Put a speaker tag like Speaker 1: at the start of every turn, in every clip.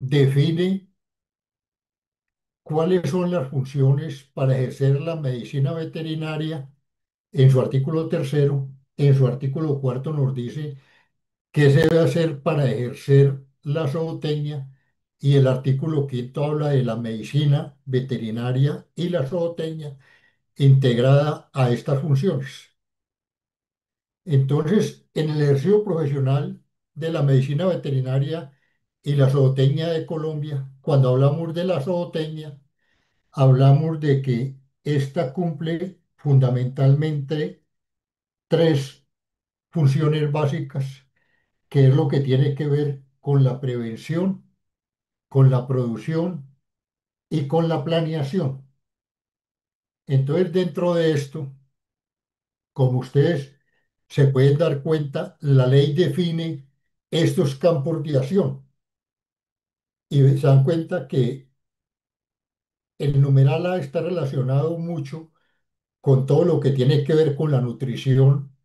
Speaker 1: define cuáles son las funciones para ejercer la medicina veterinaria en su artículo tercero. En su artículo cuarto nos dice qué se debe hacer para ejercer la zootecnia, y el artículo quinto habla de la medicina veterinaria y la zootecnia integrada a estas funciones. Entonces, en el ejercicio profesional de la medicina veterinaria y la zootecnia de Colombia, cuando hablamos de la zootecnia, hablamos de que ésta cumple fundamentalmente tres funciones básicas, que es lo que tiene que ver con la prevención, con la producción y con la planeación. Entonces, dentro de esto, como ustedes se pueden dar cuenta, la ley define estos campos de acción y se dan cuenta que el numeral A está relacionado mucho con todo lo que tiene que ver con la nutrición,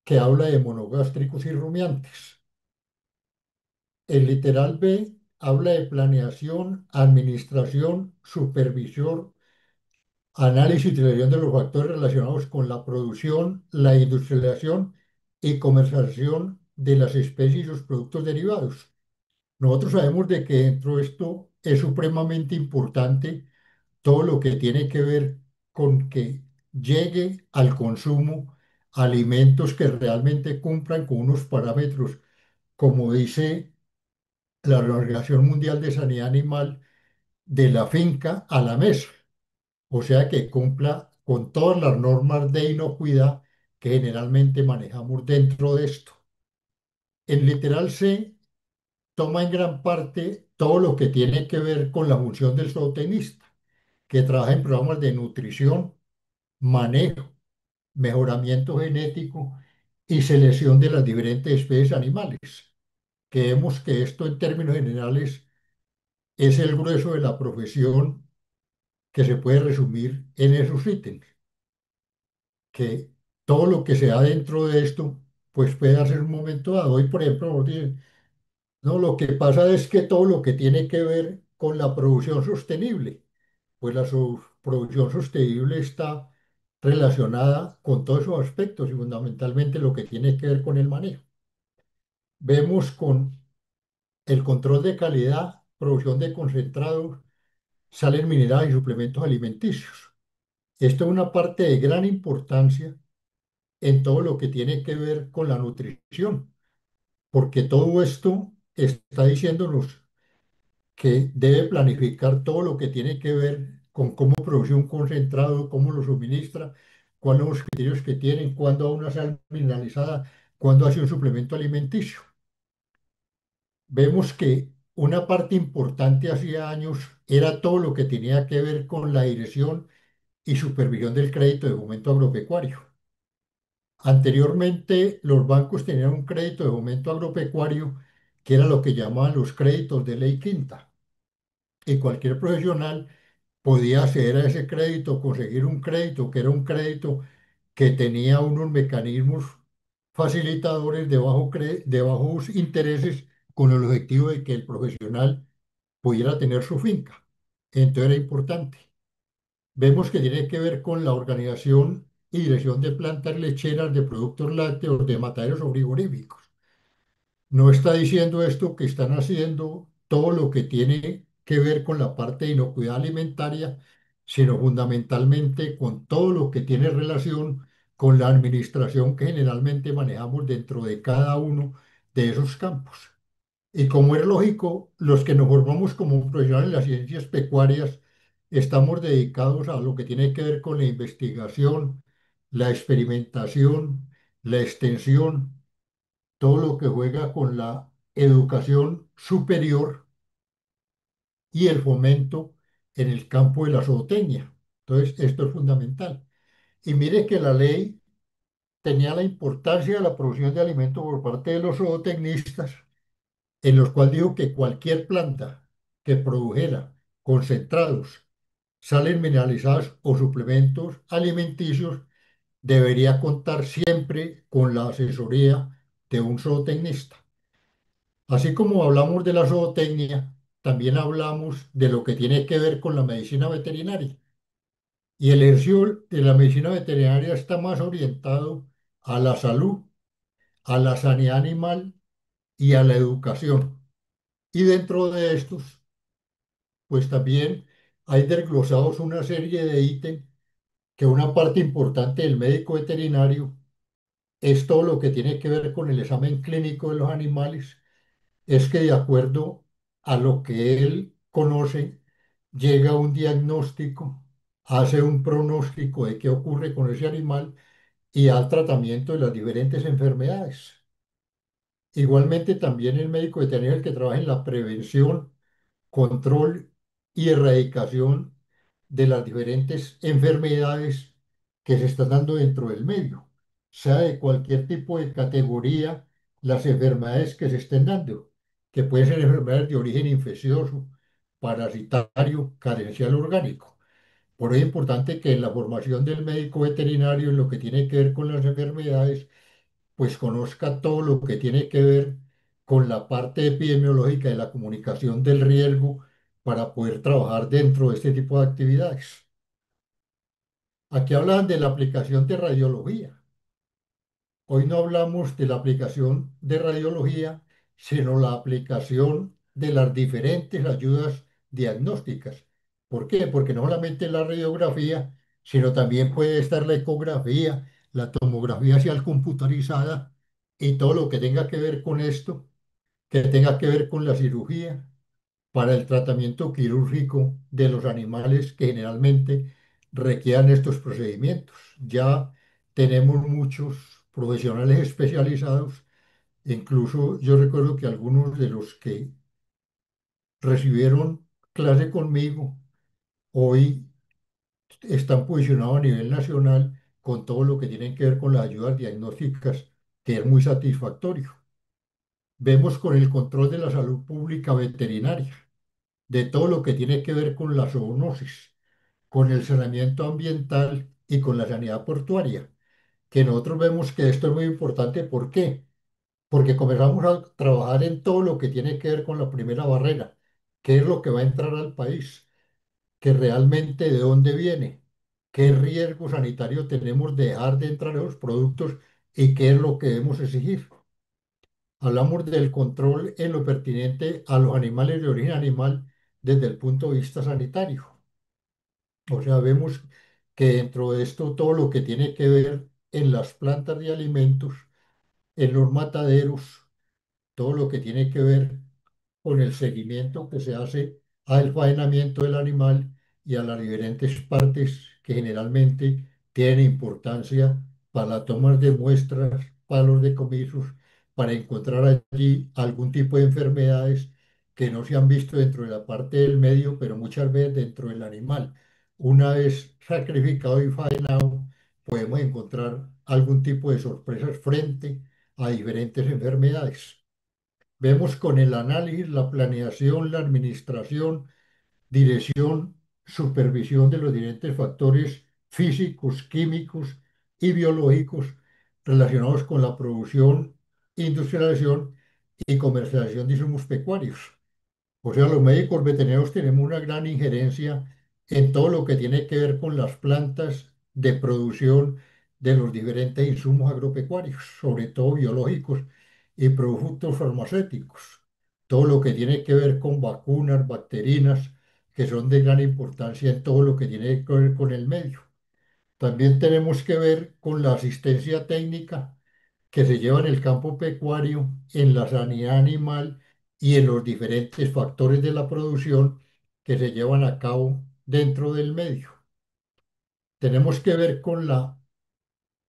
Speaker 1: que habla de monogástricos y rumiantes. El literal B habla de planeación, administración, supervisión, análisis y selección de los factores relacionados con la producción, la industrialización y comercialización de las especies y sus productos derivados. Nosotros sabemos de que dentro de esto es supremamente importante todo lo que tiene que ver con que llegue al consumo alimentos que realmente cumplan con unos parámetros, como dice la Organización Mundial de Sanidad Animal, de la finca a la mesa, o sea que cumpla con todas las normas de inocuidad que generalmente manejamos dentro de esto. En literal C toma en gran parte todo lo que tiene que ver con la función del zootecnista, que trabaja en programas de nutrición, manejo, mejoramiento genético y selección de las diferentes especies animales. Que vemos que esto en términos generales es el grueso de la profesión, que se puede resumir en esos ítems, que todo lo que se da dentro de esto, pues puede hacer un momento dado. Hoy, por ejemplo, nos dicen, no, lo que pasa es que todo lo que tiene que ver con la producción sostenible, pues la producción sostenible está relacionada con todos esos aspectos y fundamentalmente lo que tiene que ver con el manejo. Vemos con el control de calidad, producción de concentrados, sales minerales y suplementos alimenticios. Esto es una parte de gran importancia en todo lo que tiene que ver con la nutrición, porque todo esto está diciéndonos que debe planificar todo lo que tiene que ver con cómo produce un concentrado, cómo lo suministra, cuáles son los criterios que tienen, cuándo da una sal mineralizada, cuándo hace un suplemento alimenticio. Vemos que una parte importante hacía años era todo lo que tenía que ver con la dirección y supervisión del crédito de fomento agropecuario. Anteriormente, los bancos tenían un crédito de fomento agropecuario que era lo que llamaban los créditos de ley quinta, y cualquier profesional podía acceder a ese crédito, conseguir un crédito que era un crédito que tenía unos mecanismos facilitadores de bajos intereses, con el objetivo de que el profesional pudiera tener su finca. Entonces era importante. Vemos que tiene que ver con la organización y dirección de plantas lecheras, de productos lácteos, de mataderos o frigoríficos. No está diciendo esto que están haciendo todo lo que tiene que ver con la parte de inocuidad alimentaria, sino fundamentalmente con todo lo que tiene relación con la administración que generalmente manejamos dentro de cada uno de esos campos. Y como es lógico, los que nos formamos como profesionales en las ciencias pecuarias estamos dedicados a lo que tiene que ver con la investigación, la experimentación, la extensión, todo lo que juega con la educación superior y el fomento en el campo de la zootecnia. Entonces, esto es fundamental. Y mire que la ley tenía la importancia de la producción de alimentos por parte de los zootecnistas, en los cuales dijo que cualquier planta que produjera concentrados, sales mineralizadas o suplementos alimenticios debería contar siempre con la asesoría de un zootecnista. Así como hablamos de la zootecnia, también hablamos de lo que tiene que ver con la medicina veterinaria. Y el ejercicio de la medicina veterinaria está más orientado a la salud, a la sanidad animal y a la educación. Y dentro de estos, pues también hay desglosados una serie de ítems que una parte importante del médico veterinario es todo lo que tiene que ver con el examen clínico de los animales, es que de acuerdo a lo que él conoce, llega a un diagnóstico, hace un pronóstico de qué ocurre con ese animal y al tratamiento de las diferentes enfermedades. Igualmente, también el médico veterinario es el que trabaja en la prevención, control y erradicación de las diferentes enfermedades que se están dando dentro del medio, sea de cualquier tipo de categoría, las enfermedades que se estén dando, que pueden ser enfermedades de origen infeccioso, parasitario, carencial orgánico. Por ello es importante que en la formación del médico veterinario, en lo que tiene que ver con las enfermedades, pues conozca todo lo que tiene que ver con la parte epidemiológica de la comunicación del riesgo para poder trabajar dentro de este tipo de actividades. Aquí hablan de la aplicación de radiología. Hoy no hablamos de la aplicación de radiología, sino la aplicación de las diferentes ayudas diagnósticas. ¿Por qué? Porque no solamente la radiografía, sino también puede estar la ecografía, la tomografía hacia computarizada y todo lo que tenga que ver con esto, que tenga que ver con la cirugía para el tratamiento quirúrgico de los animales que generalmente requieran estos procedimientos. Ya tenemos muchos profesionales especializados, incluso yo recuerdo que algunos de los que recibieron clase conmigo hoy están posicionados a nivel nacional con todo lo que tiene que ver con las ayudas diagnósticas, que es muy satisfactorio. Vemos con el control de la salud pública veterinaria, de todo lo que tiene que ver con la zoonosis, con el saneamiento ambiental y con la sanidad portuaria, que nosotros vemos que esto es muy importante. ¿Por qué? Porque comenzamos a trabajar en todo lo que tiene que ver con la primera barrera, qué es lo que va a entrar al país, que realmente de dónde viene, qué riesgo sanitario tenemos de dejar de entrar esos productos y qué es lo que debemos exigir. Hablamos del control en lo pertinente a los animales de origen animal desde el punto de vista sanitario. O sea, vemos que dentro de esto todo lo que tiene que ver en las plantas de alimentos, en los mataderos, todo lo que tiene que ver con el seguimiento que se hace al faenamiento del animal y a las diferentes partes que generalmente tienen importancia para la toma de muestras, para los decomisos, para encontrar allí algún tipo de enfermedades que no se han visto dentro de la parte del medio, pero muchas veces dentro del animal. Una vez sacrificado y faenado, podemos encontrar algún tipo de sorpresas frente a diferentes enfermedades. Vemos con el análisis, la planeación, la administración, dirección, supervisión de los diferentes factores físicos, químicos y biológicos relacionados con la producción, industrialización y comercialización de insumos pecuarios. O sea, los médicos veterinarios tenemos una gran injerencia en todo lo que tiene que ver con las plantas de producción de los diferentes insumos agropecuarios, sobre todo biológicos y productos farmacéuticos. Todo lo que tiene que ver con vacunas, bacterinas, que son de gran importancia en todo lo que tiene que ver con el medio. También tenemos que ver con la asistencia técnica que se lleva en el campo pecuario, en la sanidad animal y en los diferentes factores de la producción que se llevan a cabo dentro del medio. Tenemos que ver con la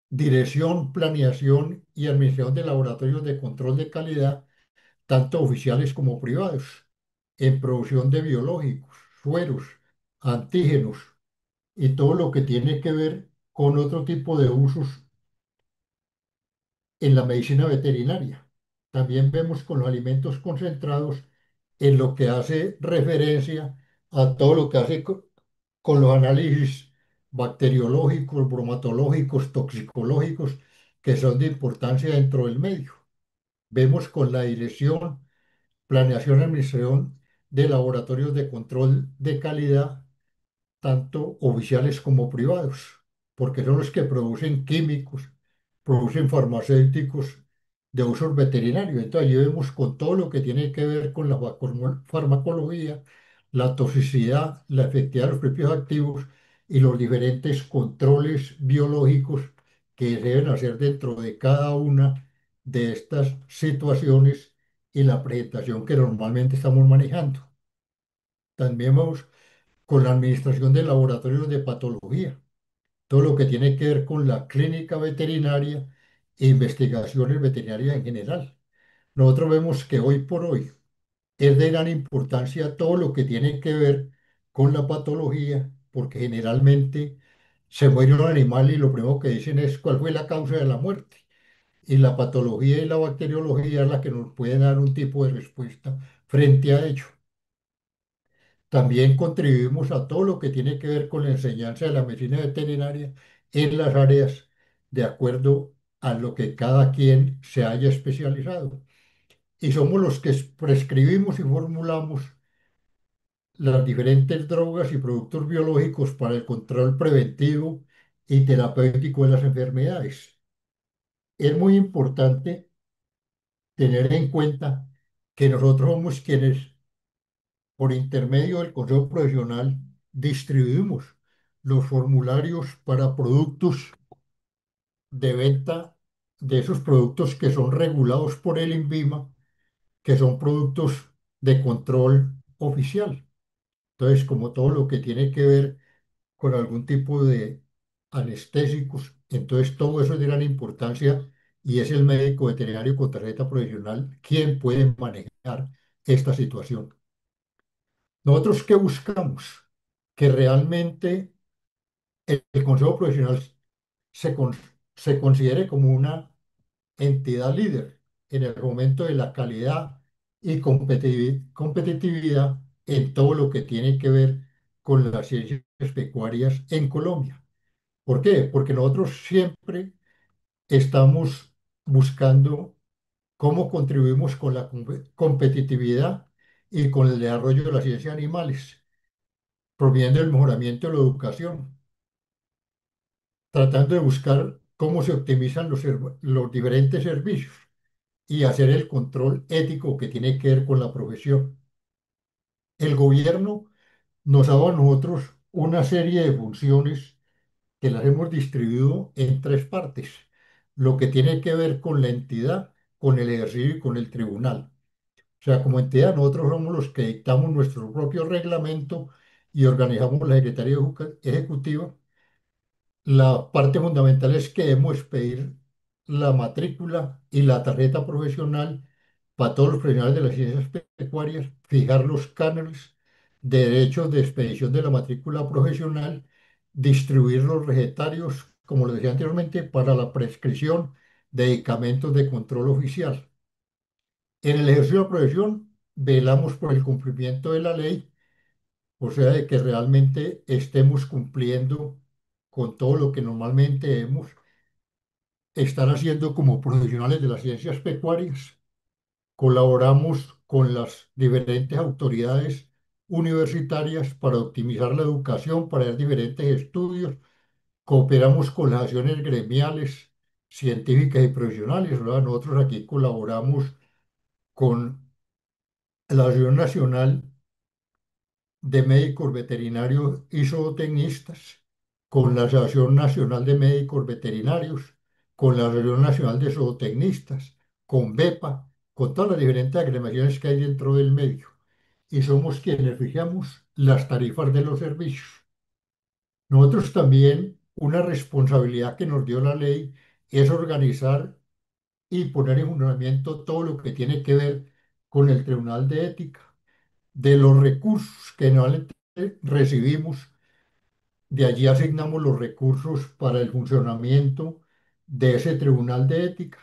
Speaker 1: dirección, planeación y administración de laboratorios de control de calidad, tanto oficiales como privados, en producción de biológicos, sueros, antígenos y todo lo que tiene que ver con otro tipo de usos en la medicina veterinaria. También vemos con los alimentos concentrados en lo que hace referencia a todo lo que hace con los análisis bacteriológicos, bromatológicos, toxicológicos, que son de importancia dentro del medio. Vemos con la dirección, planeación y administración de laboratorios de control de calidad, tanto oficiales como privados, porque son los que producen químicos, producen farmacéuticos de usos veterinarios. Entonces, allí vemos con todo lo que tiene que ver con la farmacología, la toxicidad, la efectividad de los propios activos y los diferentes controles biológicos que deben hacer dentro de cada una de estas situaciones y la presentación que normalmente estamos manejando. También vamos con la administración de laboratorios de patología, todo lo que tiene que ver con la clínica veterinaria e investigaciones veterinarias en general. Nosotros vemos que hoy por hoy es de gran importancia todo lo que tiene que ver con la patología, porque generalmente se muere un animal y lo primero que dicen es cuál fue la causa de la muerte. Y la patología y la bacteriología es la que nos puede dar un tipo de respuesta frente a ello. También contribuimos a todo lo que tiene que ver con la enseñanza de la medicina veterinaria en las áreas de acuerdo a lo que cada quien se haya especializado. Y somos los que prescribimos y formulamos las diferentes drogas y productos biológicos para el control preventivo y terapéutico de las enfermedades. Es muy importante tener en cuenta que nosotros somos quienes por intermedio del Consejo Profesional, distribuimos los formularios para productos de venta de esos productos que son regulados por el INVIMA, que son productos de control oficial. Entonces, como todo lo que tiene que ver con algún tipo de anestésicos, entonces todo eso es de gran importancia y es el médico veterinario con tarjeta profesional quien puede manejar esta situación. ¿Nosotros qué buscamos? Que realmente el Consejo Profesional se, con- se considere como una entidad líder en el momento de la calidad y competitividad en todo lo que tiene que ver con las ciencias pecuarias en Colombia. ¿Por qué? Porque nosotros siempre estamos buscando cómo contribuimos con la competitividad y con el desarrollo de la ciencia de animales proviendo del mejoramiento de la educación, tratando de buscar cómo se optimizan los diferentes servicios y hacer el control ético que tiene que ver con la profesión. El gobierno nos ha dado a nosotros una serie de funciones que las hemos distribuido en tres partes, lo que tiene que ver con la entidad, con el ejercicio y con el tribunal. O sea, como entidad, nosotros somos los que dictamos nuestro propio reglamento y organizamos la Secretaría Ejecutiva. La parte fundamental es que debemos pedir la matrícula y la tarjeta profesional para todos los profesionales de las ciencias pecuarias, fijar los cánones de derechos de expedición de la matrícula profesional, distribuir los recetarios, como lo decía anteriormente, para la prescripción de medicamentos de control oficial. En el ejercicio de la profesión, velamos por el cumplimiento de la ley, o sea, de que realmente estemos cumpliendo con todo lo que normalmente debemos estar haciendo como profesionales de las ciencias pecuarias. Colaboramos con las diferentes autoridades universitarias para optimizar la educación, para hacer diferentes estudios. Cooperamos con las acciones gremiales, científicas y profesionales, ¿verdad? Nosotros aquí colaboramos con la Asociación Nacional de Médicos Veterinarios y Zootecnistas, con la Asociación Nacional de Médicos Veterinarios, con la Asociación Nacional de Zootecnistas, con BEPA, con todas las diferentes agremiaciones que hay dentro del medio. Y somos quienes fijamos las tarifas de los servicios. Nosotros también, una responsabilidad que nos dio la ley es organizar y poner en funcionamiento todo lo que tiene que ver con el Tribunal de Ética de los recursos que normalmente recibimos, de allí asignamos los recursos para el funcionamiento de ese Tribunal de Ética.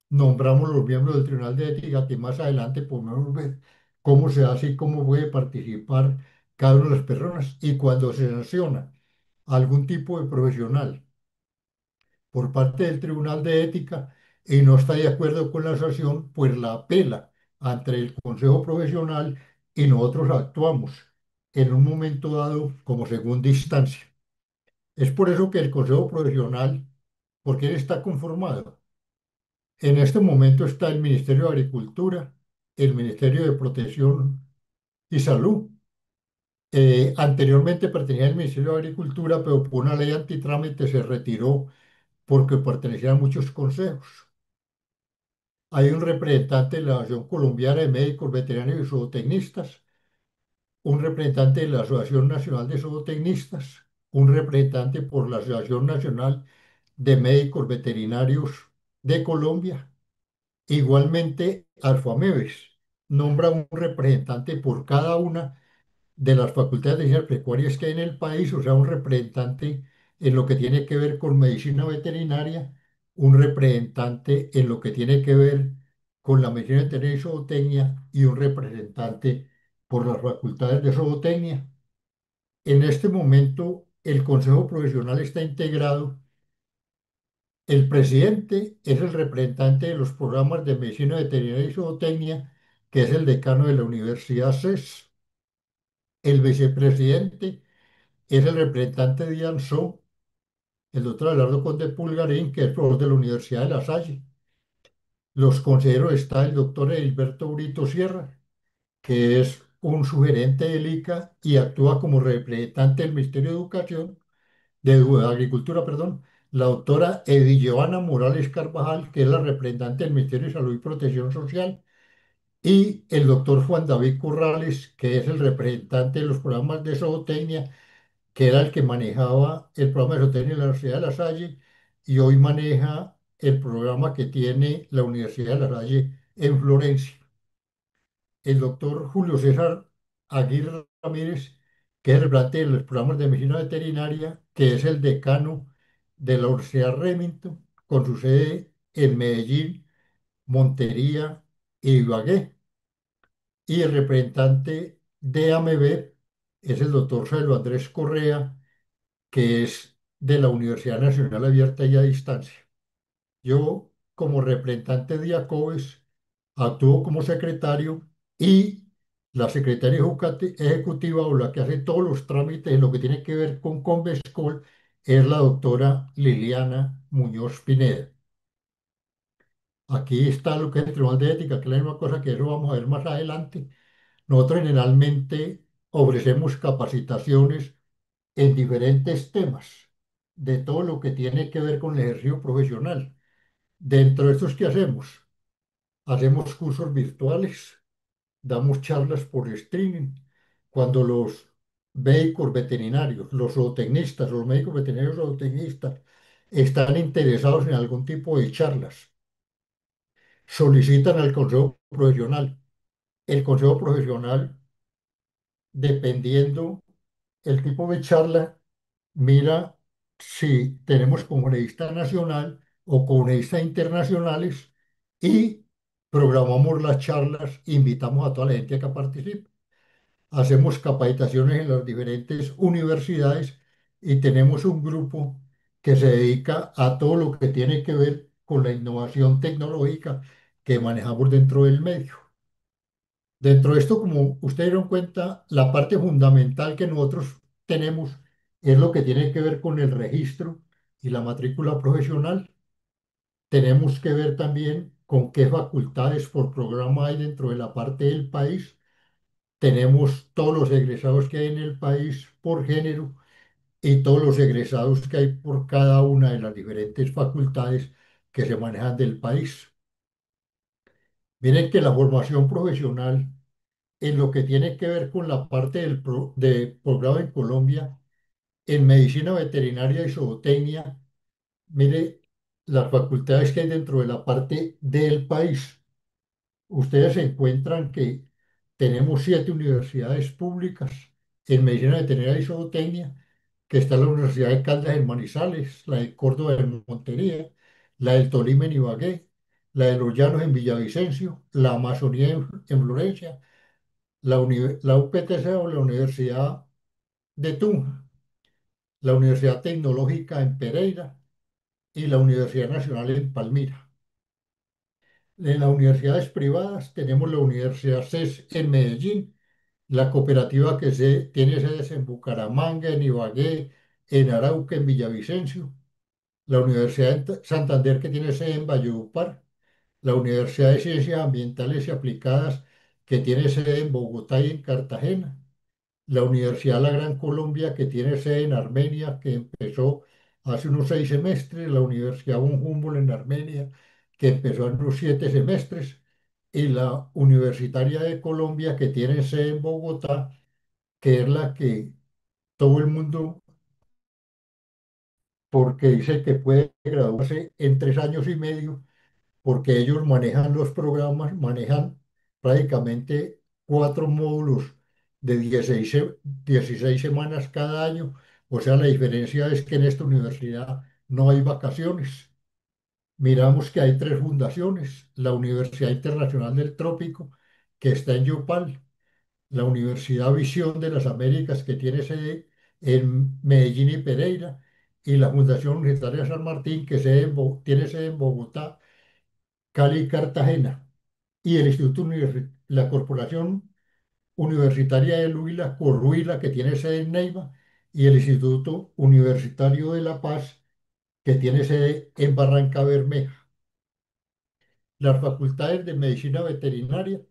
Speaker 1: Nombramos los miembros del Tribunal de Ética que más adelante podemos ver cómo se hace y cómo puede participar cada una de las personas. Y cuando se sanciona algún tipo de profesional por parte del Tribunal de Ética y no está de acuerdo con la sanción, pues la apela ante el Consejo Profesional y nosotros actuamos en un momento dado como segunda instancia. Es por eso que el Consejo Profesional, porque él está conformado. En este momento está el Ministerio de Agricultura, el Ministerio de Protección y Salud. Anteriormente pertenecía al Ministerio de Agricultura, pero por una ley antitrámite se retiró porque pertenecía a muchos consejos. Hay un representante de la Asociación Colombiana de Médicos Veterinarios y Zootecnistas, un representante de la Asociación Nacional de Zootecnistas, un representante por la Asociación Nacional de Médicos Veterinarios de Colombia. Igualmente, Alfameves nombra un representante por cada una de las facultades de ciencias pecuarias que hay en el país, o sea, un representante en lo que tiene que ver con medicina veterinaria, un representante en lo que tiene que ver con la medicina veterinaria y zootecnia y un representante por las facultades de zootecnia. En este momento, el Consejo Profesional está integrado. El presidente es el representante de los programas de medicina veterinaria y zootecnia, que es el decano de la Universidad CES. El vicepresidente es el representante de IANSO, el doctor Abelardo Conde Pulgarín, que es profesor de la Universidad de La Salle. Los consejeros está el doctor Edilberto Brito Sierra, que es un sugerente del ICA y actúa como representante del Ministerio de Educación, de Agricultura, perdón, la doctora Edilloana Morales Carvajal, que es la representante del Ministerio de Salud y Protección Social, y el doctor Juan David Corrales, que es el representante de los programas de zootecnia, que era el que manejaba el programa de zootecnia en la Universidad de La Salle, y hoy maneja el programa que tiene la Universidad de La Salle en Florencia. El doctor Julio César Aguirre Ramírez, que es el representante de los programas de medicina veterinaria, que es el decano de la Universidad Remington, con su sede en Medellín, Montería y Ibagué. Y el representante de AMB es el doctor Salvo Andrés Correa, que es de la Universidad Nacional Abierta y a Distancia. Yo, como representante de ACOBES, actúo como secretario y la secretaria ejecutiva o la que hace todos los trámites en lo que tiene que ver con Convescol es la doctora Liliana Muñoz Pineda. Aquí está lo que es el Tribunal de Ética, que es la misma cosa que eso vamos a ver más adelante. Nosotros generalmente ofrecemos capacitaciones en diferentes temas de todo lo que tiene que ver con el ejercicio profesional. Dentro de estos, ¿qué hacemos? Hacemos cursos virtuales, damos charlas por streaming. Cuando los médicos veterinarios, los zootecnistas, los médicos veterinarios zootecnistas están interesados en algún tipo de charlas, solicitan al consejo profesional. El consejo profesional, dependiendo el tipo de charla, mira si tenemos congresistas nacional o congresistas internacionales y programamos las charlas, invitamos a toda la gente que participe. Hacemos capacitaciones en las diferentes universidades y tenemos un grupo que se dedica a todo lo que tiene que ver con la innovación tecnológica que manejamos dentro del medio. Dentro de esto, como ustedes dieron cuenta, la parte fundamental que nosotros tenemos es lo que tiene que ver con el registro y la matrícula profesional. Tenemos que ver también con qué facultades por programa hay dentro de la parte del país. Tenemos todos los egresados que hay en el país por género y todos los egresados que hay por cada una de las diferentes facultades que se manejan del país. Miren que la formación profesional en lo que tiene que ver con la parte de posgrado en Colombia, en medicina veterinaria y zootecnia, mire las facultades que hay dentro de la parte del país. Ustedes encuentran que tenemos 7 universidades públicas en medicina veterinaria y zootecnia, que está la Universidad de Caldas en Manizales, la de Córdoba en Montería, la del Tolima en Ibagué, la de Los Llanos en Villavicencio, la Amazonía en Florencia, la UPTC o la Universidad de Tunja, la Universidad Tecnológica en Pereira y la Universidad Nacional en Palmira. En las universidades privadas tenemos la Universidad CES en Medellín La cooperativa tiene sedes en Bucaramanga, en Ibagué, en Arauca, en Villavicencio. La Universidad de Santander, que tiene sede en Valledupar. La Universidad de Ciencias Ambientales y Aplicadas, que tiene sede en Bogotá y en Cartagena. La Universidad La Gran Colombia, que tiene sede en Armenia, que empezó hace unos 6 semestres. La Universidad von Humboldt en Armenia, que empezó en unos 7 semestres. Y la Universitaria de Colombia, que tiene sede en Bogotá, que es la que todo el mundo, porque dice que puede graduarse en 3 años y medio, porque ellos manejan los programas, manejan prácticamente 4 módulos de 16 semanas cada año. O sea, la diferencia es que en esta universidad no hay vacaciones. Miramos que hay 3 fundaciones: la Universidad Internacional del Trópico, que está en Yopal; la Universidad Visión de las Américas, que tiene sede en Medellín y Pereira; y la Fundación Universitaria San Martín, que tiene sede en Bogotá, Cali y Cartagena. Y el la Corporación Universitaria del Huila, Corhuila, que tiene sede en Neiva; y el Instituto Universitario de La Paz, que tiene sede en Barranca Bermeja. Las facultades de medicina veterinaria,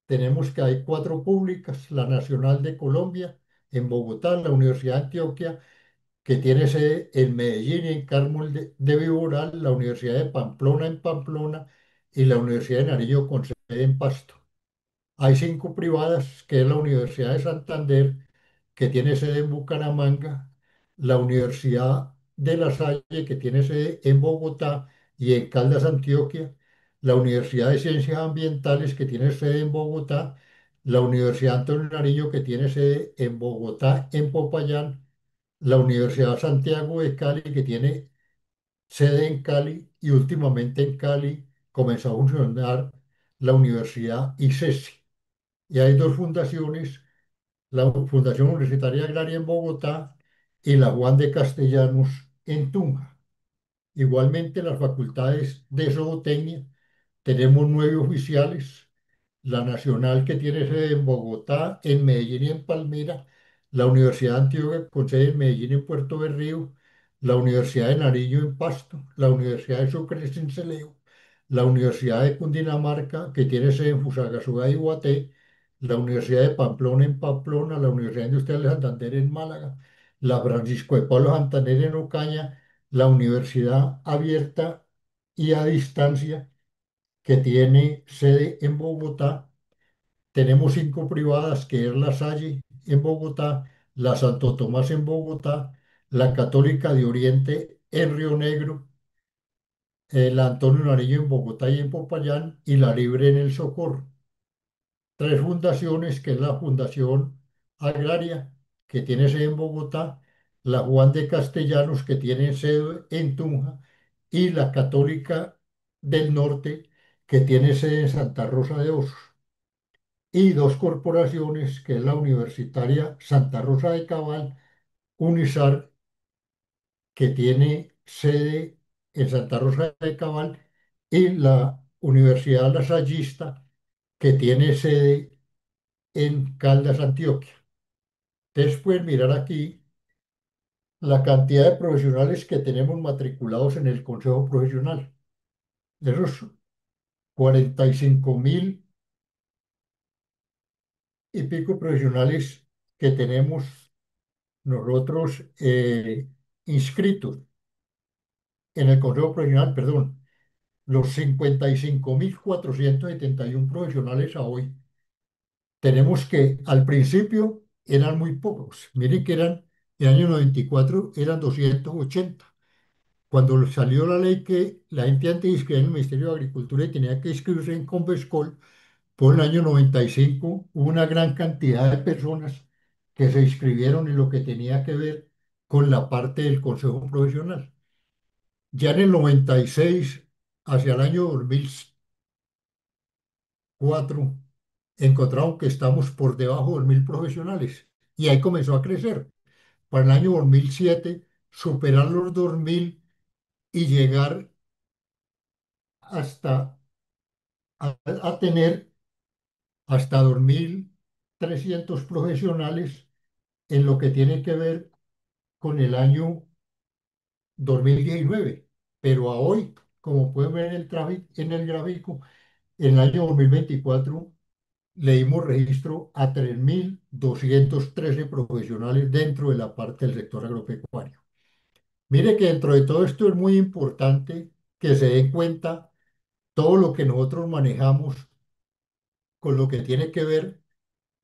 Speaker 1: tenemos que hay 4 públicas: la Nacional de Colombia en Bogotá, la Universidad de Antioquia, que tiene sede en Medellín y en Carmel de Viboral, la Universidad de Pamplona en Pamplona, y la Universidad de Nariño con sede en Pasto. Hay 5 privadas, que es la Universidad de Santander, que tiene sede en Bucaramanga; la Universidad de La Salle, que tiene sede en Bogotá y en Caldas, Antioquia; la Universidad de Ciencias Ambientales, que tiene sede en Bogotá; la Universidad Antonio Nariño, que tiene sede en Bogotá, en Popayán; la Universidad Santiago de Cali, que tiene sede en Cali; y últimamente en Cali comenzó a funcionar la Universidad ICESI. Y hay 2 fundaciones: la Fundación Universitaria Agraria en Bogotá y la Juan de Castellanos en Tunja. Igualmente, las facultades de zootecnia, tenemos 9 oficiales: la Nacional, que tiene sede en Bogotá, en Medellín y en Palmira; la Universidad de Antioquia, con sede en Medellín y en Puerto Berrío; la Universidad de Nariño en Pasto; la Universidad de Sucre en Sincelejo; la Universidad de Cundinamarca, que tiene sede en Fusagasugá y Guaté; la Universidad de Pamplona en Pamplona; la Universidad Industrial de Santander en Málaga; la Francisco de Pablo Santander en Ocaña; la Universidad Abierta y a Distancia, que tiene sede en Bogotá. Tenemos 5 privadas, que es la Salle en Bogotá, la Santo Tomás en Bogotá, la Católica de Oriente en Río Negro, la Antonio Nariño en Bogotá y en Popayán, y la Libre en El Socorro. 3 fundaciones, que es la Fundación Agraria, que tiene sede en Bogotá; la Juan de Castellanos, que tiene sede en Tunja; y la Católica del Norte, que tiene sede en Santa Rosa de Osos. Y 2 corporaciones, que es la Universitaria Santa Rosa de Cabal, UNISAR, que tiene sede en Santa Rosa de Cabal; y la Universidad Lasallista, que tiene sede en Caldas, Antioquia. Ustedes pueden mirar aquí la cantidad de profesionales que tenemos matriculados en el Consejo Profesional. De esos 45.000 y pico profesionales que tenemos nosotros inscritos en el Consejo Profesional, perdón, los 55.471 profesionales a hoy, tenemos que al principio eran muy pocos. Miren que en el año 94 eran 280. Cuando salió la ley que la gente antes de inscribir en el Ministerio de Agricultura y tenía que inscribirse en Convescol, por el año 95 hubo una gran cantidad de personas que se inscribieron en lo que tenía que ver con la parte del Consejo Profesional. Ya en el 96, hacia el año 2004, encontraron que estamos por debajo de 1.000 profesionales, y ahí comenzó a crecer. Para el año 2007, superar los 2.000 y llegar hasta a tener hasta 2.000. 1.300 profesionales en lo que tiene que ver con el año 2019. Pero a hoy, como pueden ver en en el gráfico, en el año 2024 le dimos registro a 3.213 profesionales dentro de la parte del sector agropecuario. Mire que dentro de todo esto es muy importante que se den cuenta todo lo que nosotros manejamos con lo que tiene que ver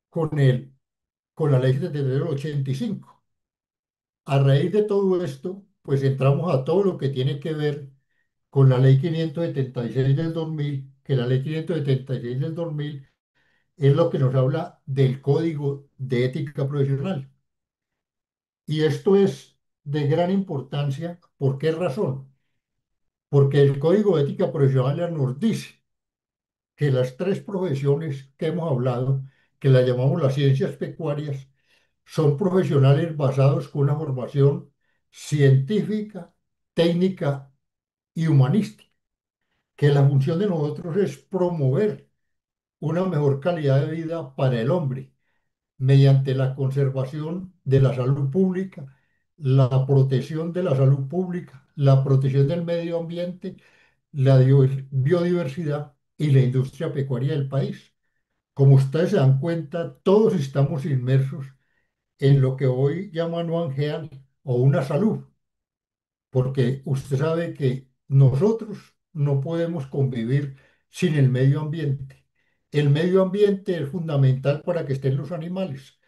Speaker 1: con con la ley 7385. A raíz de todo esto, pues entramos a todo lo que tiene que ver con la ley 576 del 2000, que la ley 576 del 2000 es lo que nos habla del Código de Ética Profesional. Y esto es de gran importancia. ¿Por qué razón? Porque el Código de Ética Profesional nos dice que las tres profesiones que hemos hablado, que las llamamos las ciencias pecuarias, son profesionales basados con una formación científica, técnica y humanística, que la función de nosotros es promover una mejor calidad de vida para el hombre mediante la conservación de la salud pública, la protección de la salud pública, la protección del medio ambiente, la biodiversidad y la industria pecuaria del país. Como ustedes se dan cuenta, todos estamos inmersos en lo que hoy llaman One Health o una salud, porque usted sabe que nosotros no podemos convivir sin el medio ambiente. El medio ambiente es fundamental para que estén los animales.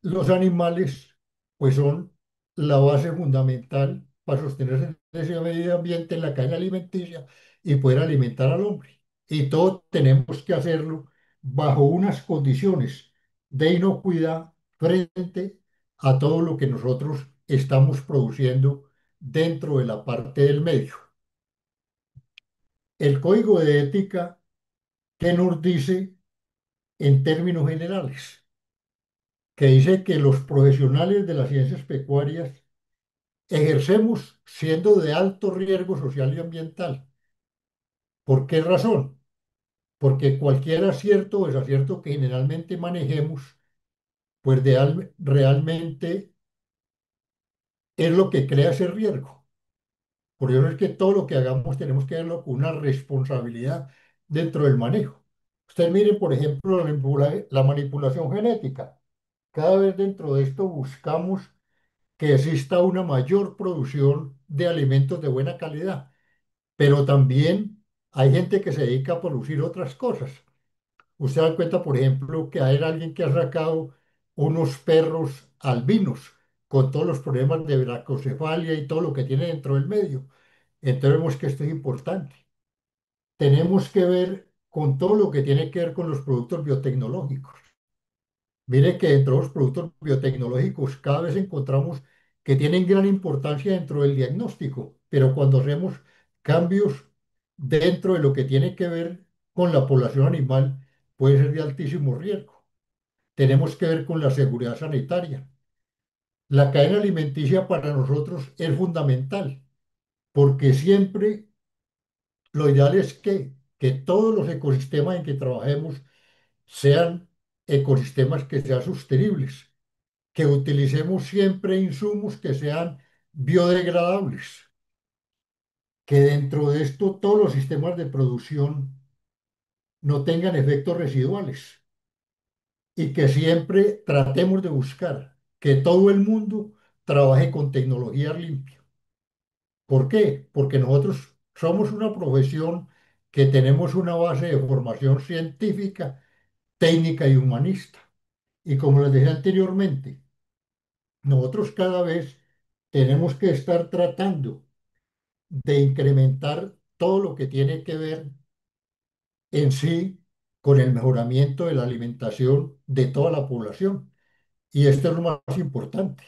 Speaker 1: Los animales, pues, son la base fundamental para sostener ese medio ambiente en la cadena alimenticia y poder alimentar al hombre. Y todo tenemos que hacerlo bajo unas condiciones de inocuidad frente a todo lo que nosotros estamos produciendo dentro de la parte del medio. El código de ética, ¿qué nos dice en términos generales? Que dice que los profesionales de las ciencias pecuarias ejercemos siendo de alto riesgo social y ambiental. ¿Por qué razón? Porque cualquier acierto o desacierto que generalmente manejemos, pues realmente es lo que crea ese riesgo. Por eso es que todo lo que hagamos tenemos que verlo con una responsabilidad dentro del manejo. Ustedes miren, por ejemplo, la manipulación genética. Cada vez dentro de esto buscamos que exista una mayor producción de alimentos de buena calidad, pero también hay gente que se dedica a producir otras cosas. Usted da cuenta, por ejemplo, que hay alguien que ha sacado unos perros albinos con todos los problemas de bracocefalia y todo lo que tiene dentro del medio. Entonces vemos que esto es importante. Tenemos que ver con todo lo que tiene que ver con los productos biotecnológicos. Mire que dentro de los productos biotecnológicos cada vez encontramos que tienen gran importancia dentro del diagnóstico, pero cuando hacemos cambios dentro de lo que tiene que ver con la población animal, puede ser de altísimo riesgo. Tenemos que ver con la seguridad sanitaria. La cadena alimenticia para nosotros es fundamental, porque siempre lo ideal es que todos los ecosistemas en que trabajemos sean ecosistemas que sean sostenibles, que utilicemos siempre insumos que sean biodegradables, que dentro de esto todos los sistemas de producción no tengan efectos residuales y que siempre tratemos de buscar que todo el mundo trabaje con tecnología limpia. ¿Por qué? Porque nosotros somos una profesión que tenemos una base de formación científica, técnica y humanista. Y como les dije anteriormente, nosotros cada vez tenemos que estar tratando de incrementar todo lo que tiene que ver en sí con el mejoramiento de la alimentación de toda la población. Y esto es lo más importante.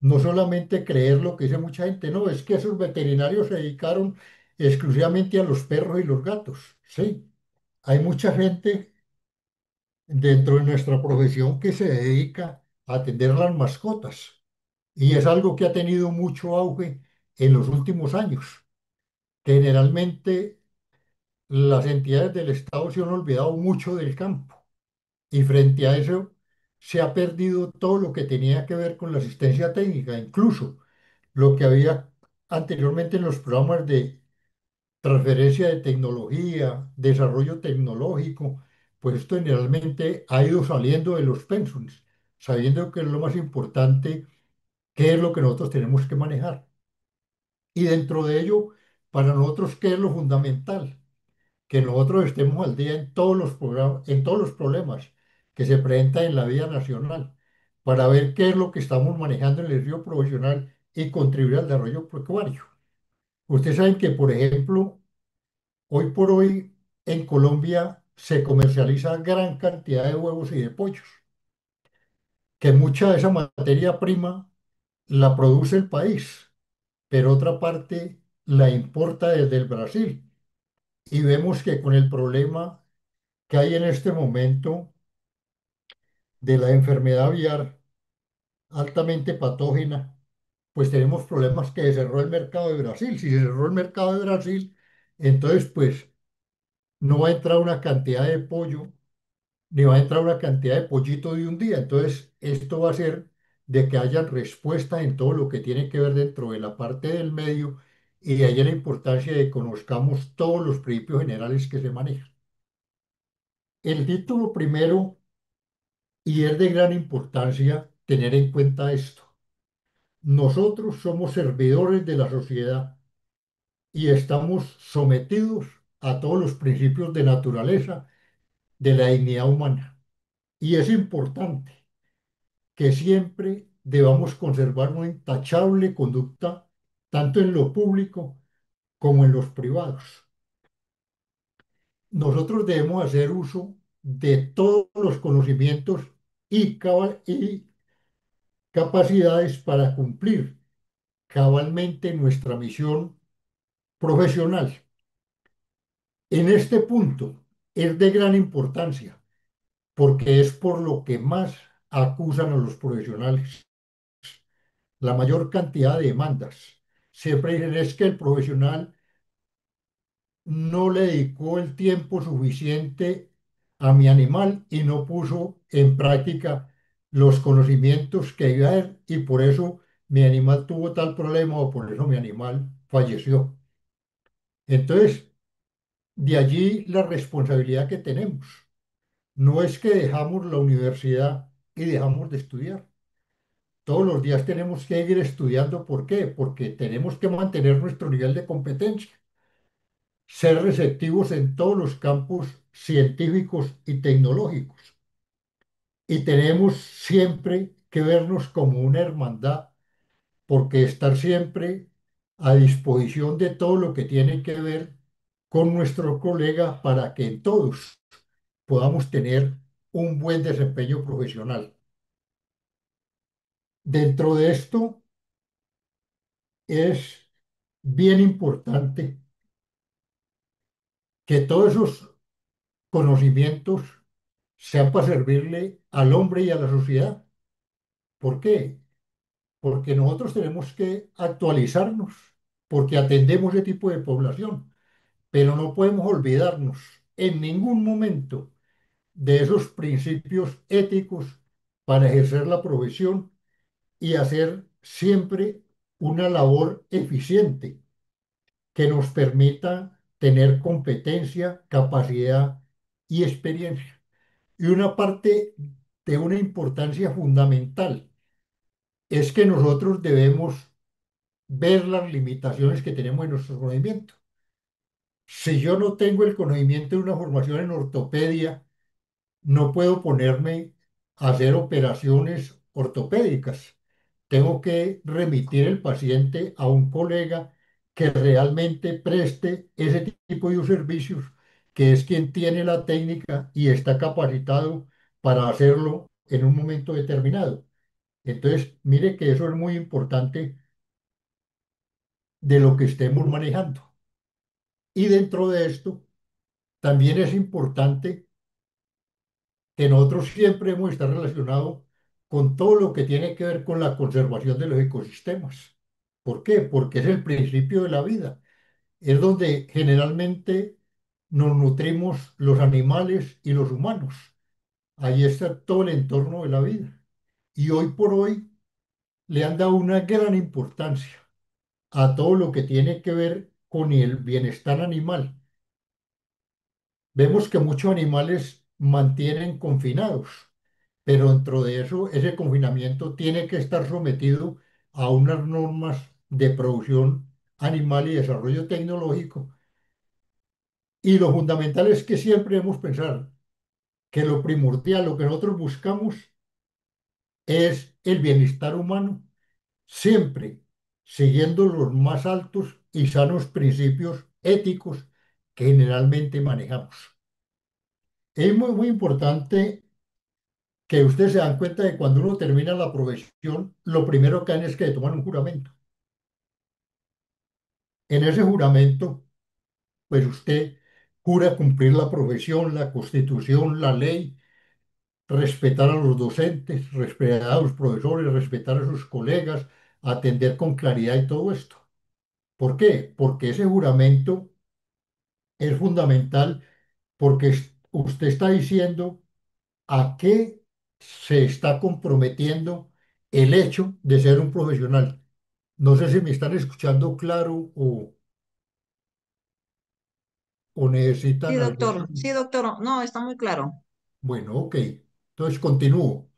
Speaker 1: No solamente creer lo que dice mucha gente, no, es que esos veterinarios se dedicaron exclusivamente a los perros y los gatos. Sí, hay mucha gente dentro de nuestra profesión que se dedica a atender las mascotas y es algo que ha tenido mucho auge en los últimos años. Generalmente las entidades del Estado se han olvidado mucho del campo Y frente a eso, se ha perdido todo lo que tenía que ver con la asistencia técnica, incluso lo que había anteriormente en los programas de transferencia de tecnología, desarrollo tecnológico, pues esto generalmente ha ido saliendo de los pensions, sabiendo que es lo más importante, qué es lo que nosotros tenemos que manejar. Y dentro de ello, para nosotros, ¿qué es lo fundamental? Que nosotros estemos al día en todos los programas, en todos los problemas que se presentan en la vida nacional, para ver qué es lo que estamos manejando en el río profesional y contribuir al desarrollo pecuario. Ustedes saben que, por ejemplo, hoy por hoy en Colombia se comercializa gran cantidad de huevos y de pollos, que mucha de esa materia prima la produce el país, pero otra parte la importa desde el Brasil. Y vemos que con el problema que hay en este momento de la enfermedad aviar altamente patógena, pues tenemos problemas que se cerró el mercado de Brasil. Si se cerró el mercado de Brasil, entonces pues no va a entrar una cantidad de pollo, ni va a entrar una cantidad de pollito de un día. Entonces esto va a hacer de que haya respuesta en todo lo que tiene que ver dentro de la parte del medio y de ahí la importancia de que conozcamos todos los principios generales que se manejan. El título primero, y es de gran importancia tener en cuenta esto. Nosotros somos servidores de la sociedad y estamos sometidos a todos los principios de naturaleza, de la dignidad humana. Y es importante que siempre debamos conservar una intachable conducta, tanto en lo público como en los privados. Nosotros debemos hacer uso de todos los conocimientos y capacidades para cumplir cabalmente nuestra misión profesional. En este punto es de gran importancia porque es por lo que más acusan a los profesionales, la mayor cantidad de demandas. Siempre dicen es que el profesional no le dedicó el tiempo suficiente a mi animal y no puso en práctica los conocimientos que iba a haber y por eso mi animal tuvo tal problema o por eso mi animal falleció. Entonces, de allí la responsabilidad que tenemos. No es que dejamos la universidad y dejamos de estudiar. Todos los días tenemos que ir estudiando. ¿Por qué? Porque tenemos que mantener nuestro nivel de competencia, ser receptivos en todos los campos científicos y tecnológicos. Y tenemos siempre que vernos como una hermandad, porque estar siempre a disposición de todo lo que tiene que ver con nuestro colega para que todos podamos tener un buen desempeño profesional. Dentro de esto es bien importante que todos esos conocimientos sean para servirle al hombre y a la sociedad. ¿Por qué? Porque nosotros tenemos que actualizarnos, porque atendemos ese tipo de población, pero no podemos olvidarnos en ningún momento de esos principios éticos para ejercer la profesión y hacer siempre una labor eficiente que nos permita tener competencia, capacidad y experiencia. Y una parte de una importancia fundamental es que nosotros debemos ver las limitaciones que tenemos en nuestro conocimiento. Si yo no tengo el conocimiento de una formación en ortopedia, no puedo ponerme a hacer operaciones ortopédicas. Tengo que remitir el paciente a un colega que realmente preste ese tipo de servicios, que es quien tiene la técnica y está capacitado para hacerlo en un momento determinado. Entonces, mire que eso es muy importante de lo que estemos manejando. Y dentro de esto, también es importante que nosotros siempre hemos estado relacionados con todo lo que tiene que ver con la conservación de los ecosistemas. ¿Por qué? Porque es el principio de la vida. Es donde generalmente nos nutrimos los animales y los humanos. Ahí está todo el entorno de la vida. Y hoy por hoy le han dado una gran importancia a todo lo que tiene que ver con el bienestar animal. Vemos que muchos animales mantienen confinados, pero dentro de eso, ese confinamiento tiene que estar sometido a unas normas de producción animal y desarrollo tecnológico. Y lo fundamental es que siempre debemos pensar que lo primordial, lo que nosotros buscamos es el bienestar humano, siempre siguiendo los más altos y sanos principios éticos que generalmente manejamos. Es muy importante que ustedes se dan cuenta de que cuando uno termina la profesión, lo primero que hacen es que le toman un juramento. En ese juramento, pues usted jura cumplir la profesión, la constitución, la ley, respetar a los docentes, respetar a los profesores, respetar a sus colegas, atender con claridad y todo esto. ¿Por qué? Porque ese juramento es fundamental porque usted está diciendo a qué se está comprometiendo el hecho de ser un profesional. No sé si me están escuchando claro o necesitan alguna.
Speaker 2: Sí, doctor, no, está muy claro.
Speaker 1: Bueno, ok. Entonces continúo.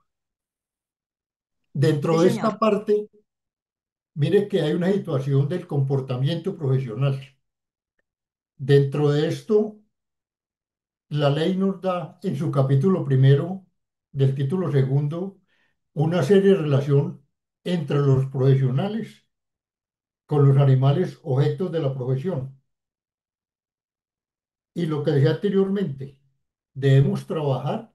Speaker 2: Sí,
Speaker 1: Dentro de
Speaker 2: señor.
Speaker 1: esta parte, mire que hay una situación del comportamiento profesional. Dentro de esto, la ley nos da en su capítulo primero del título segundo una serie de relación entre los profesionales con los animales objetos de la profesión. Y lo que decía anteriormente, debemos trabajar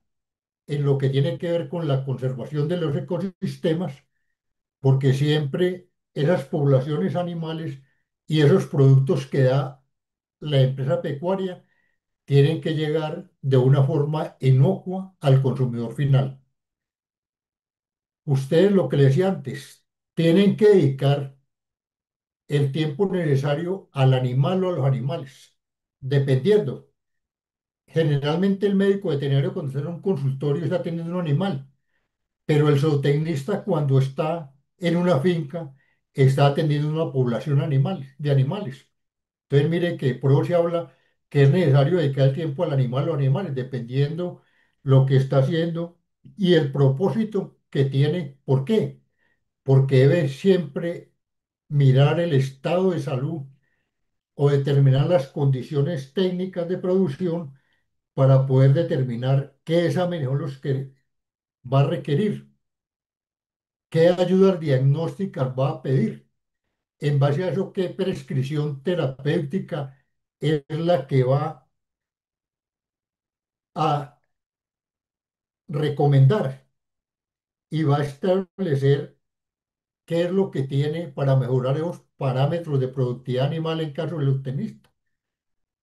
Speaker 1: en lo que tiene que ver con la conservación de los ecosistemas, porque siempre esas poblaciones animales y esos productos que da la empresa pecuaria tienen que llegar de una forma inocua al consumidor final. Ustedes, lo que les decía antes, tienen que dedicar el tiempo necesario al animal o a los animales, dependiendo. Generalmente el médico veterinario cuando está en un consultorio está atendiendo un animal, pero el zootecnista cuando está en una finca está atendiendo una población animal, de animales. Entonces mire que por eso se habla que es necesario dedicar el tiempo al animal o animales, dependiendo lo que está haciendo y el propósito que tiene. ¿Por qué? Porque debe siempre mirar el estado de salud o determinar las condiciones técnicas de producción para poder determinar qué exámenes son los que va a requerir, qué ayudas diagnósticas va a pedir. En base a eso, qué prescripción terapéutica es la que va a recomendar y va a establecer qué es lo que tiene para mejorar esos parámetros de productividad animal en caso del tenista.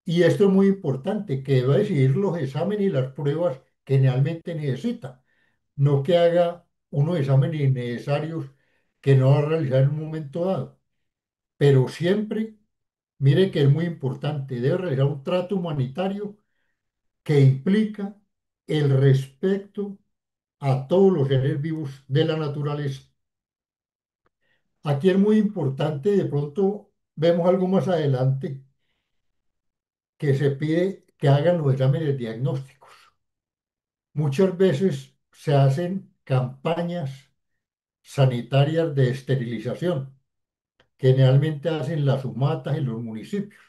Speaker 1: Y esto es muy importante, que deba decidir los exámenes y las pruebas que realmente necesita, no que haga unos exámenes innecesarios que no va a realizar en un momento dado. Pero siempre, mire que es muy importante, debe realizar un trato humanitario que implica el respeto a todos los seres vivos de la naturaleza. Aquí es muy importante, de pronto vemos algo más adelante, que se pide que hagan los exámenes diagnósticos. Muchas veces se hacen campañas sanitarias de esterilización, que generalmente hacen las humatas en los municipios,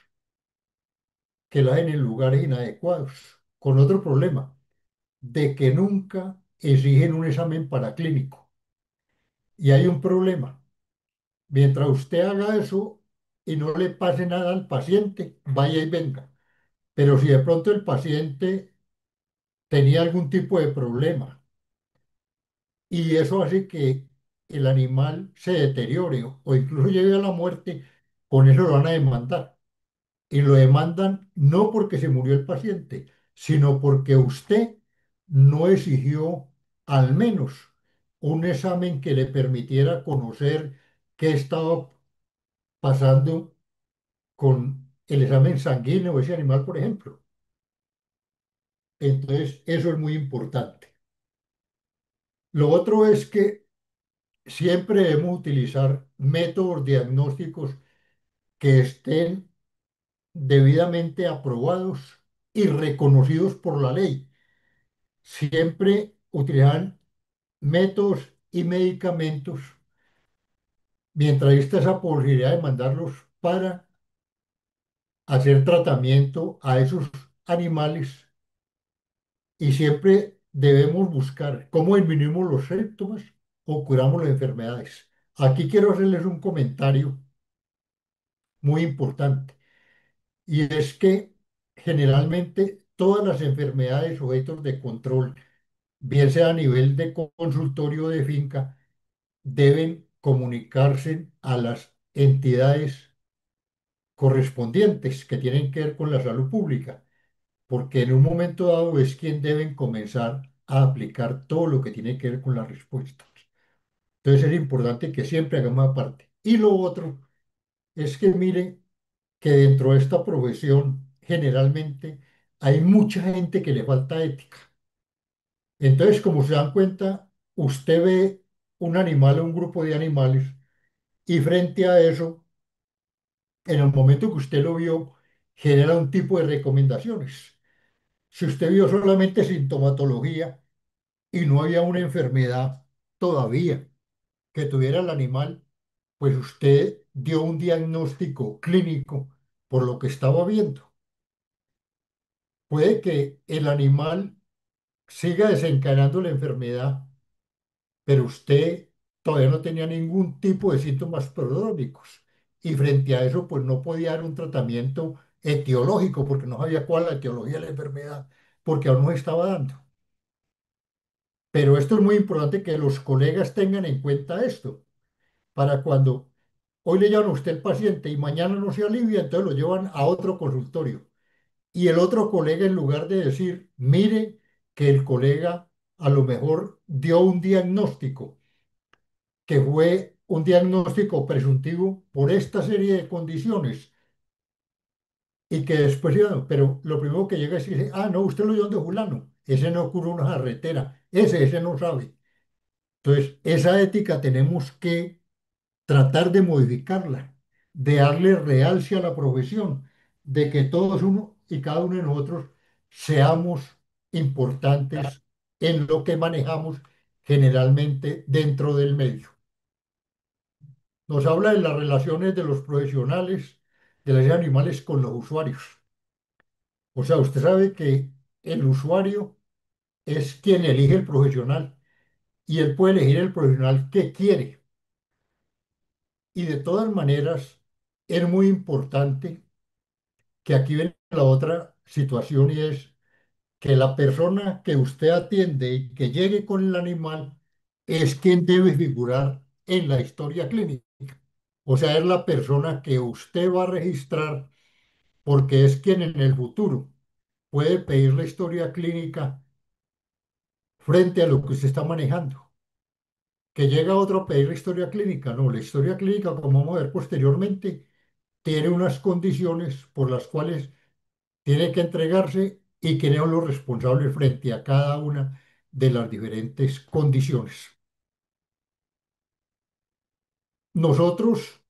Speaker 1: que la hacen en lugares inadecuados, con otro problema, de que nunca exigen un examen paraclínico. Y hay un problema. Mientras usted haga eso y no le pase nada al paciente, vaya y venga. Pero si de pronto el paciente tenía algún tipo de problema y eso hace que el animal se deteriore o incluso llegue a la muerte, con eso lo van a demandar. Y lo demandan no porque se murió el paciente, sino porque usted no exigió al menos un examen que le permitiera conocer qué estaba pasando con el examen sanguíneo de ese animal, por ejemplo. Entonces, eso es muy importante. Lo otro es que siempre debemos utilizar métodos diagnósticos que estén debidamente aprobados y reconocidos por la ley. Siempre utilizar métodos y medicamentos mientras exista esa posibilidad de mandarlos para hacer tratamiento a esos animales y siempre debemos buscar cómo disminuimos los síntomas o curamos las enfermedades. Aquí quiero hacerles un comentario muy importante y es que generalmente todas las enfermedades sujetos de control, bien sea a nivel de consultorio de finca, deben comunicarse a las entidades correspondientes que tienen que ver con la salud pública, porque en un momento dado es quien deben comenzar a aplicar todo lo que tiene que ver con las respuestas. Entonces es importante que siempre hagamos aparte. Y lo otro es que miren que dentro de esta profesión generalmente hay mucha gente que le falta ética. Entonces, como se dan cuenta, usted ve un animal o un grupo de animales y frente a eso, en el momento que usted lo vio, genera un tipo de recomendaciones. Si usted vio solamente sintomatología y no había una enfermedad todavía que tuviera el animal, pues usted dio un diagnóstico clínico por lo que estaba viendo. Puede que el animal siga desencadenando la enfermedad, pero usted todavía no tenía ningún tipo de síntomas prodrómicos. Y frente a eso, pues no podía dar un tratamiento etiológico, porque no sabía cuál es la etiología de la enfermedad, porque aún no se estaba dando. Pero esto es muy importante que los colegas tengan en cuenta esto, para cuando hoy le llaman a usted el paciente y mañana no se alivia, entonces lo llevan a otro consultorio. Y el otro colega, en lugar de decir, mire que el colega a lo mejor dio un diagnóstico, que fue un diagnóstico presuntivo por esta serie de condiciones, y que después, pero lo primero que llega es que dice, ah, no, usted lo dio de fulano, ese no ocurre una carretera, ese no sabe. Entonces, esa ética tenemos que tratar de modificarla, de darle realce a la profesión, de que todos uno y cada uno de nosotros seamos importantes en lo que manejamos generalmente dentro del medio. Nos habla de las relaciones de los profesionales de los animales con los usuarios. O sea, usted sabe que el usuario es quien elige el profesional y él puede elegir el profesional que quiere. Y de todas maneras, es muy importante que aquí viene la otra situación y es que la persona que usted atiende y que llegue con el animal es quien debe figurar en la historia clínica. O sea, es la persona que usted va a registrar porque es quien en el futuro puede pedir la historia clínica frente a lo que usted está manejando. Que llega otro a pedir la historia clínica. No, la historia clínica, como vamos a ver posteriormente, tiene unas condiciones por las cuales tiene que entregarse y quiénes son los responsables frente a cada una de las diferentes condiciones. Nosotros,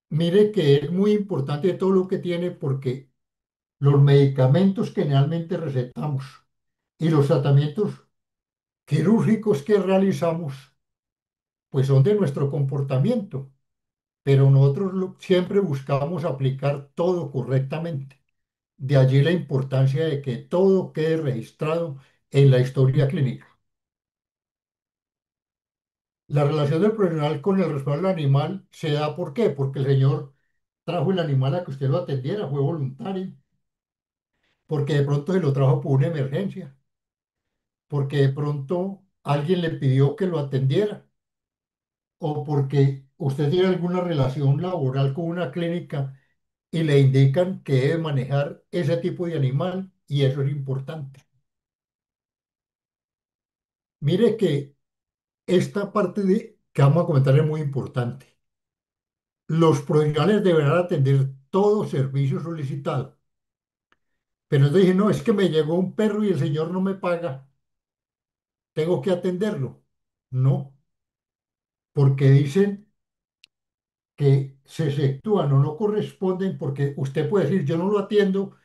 Speaker 1: mire que es muy importante todo lo que tiene porque los medicamentos que generalmente recetamos y los tratamientos quirúrgicos que realizamos, pues son de nuestro comportamiento, pero nosotros siempre buscamos aplicar todo correctamente. De allí la importancia de que todo quede registrado en la historia clínica. La relación del profesional con el responsable animal se da ¿por qué? Porque el señor trajo el animal a que usted lo atendiera, fue voluntario, porque de pronto se lo trajo por una emergencia, porque de pronto alguien le pidió que lo atendiera o porque usted tiene alguna relación laboral con una clínica y le indican que debe manejar ese tipo de animal y eso es importante. Mire que esta parte que vamos a comentar es muy importante. Los profesionales deberán atender todo servicio solicitado. Pero entonces dije, no, es que me llegó un perro y el señor no me paga, tengo que atenderlo. No, porque dicen que se exceptúan o no corresponden porque usted puede decir, yo no lo atiendo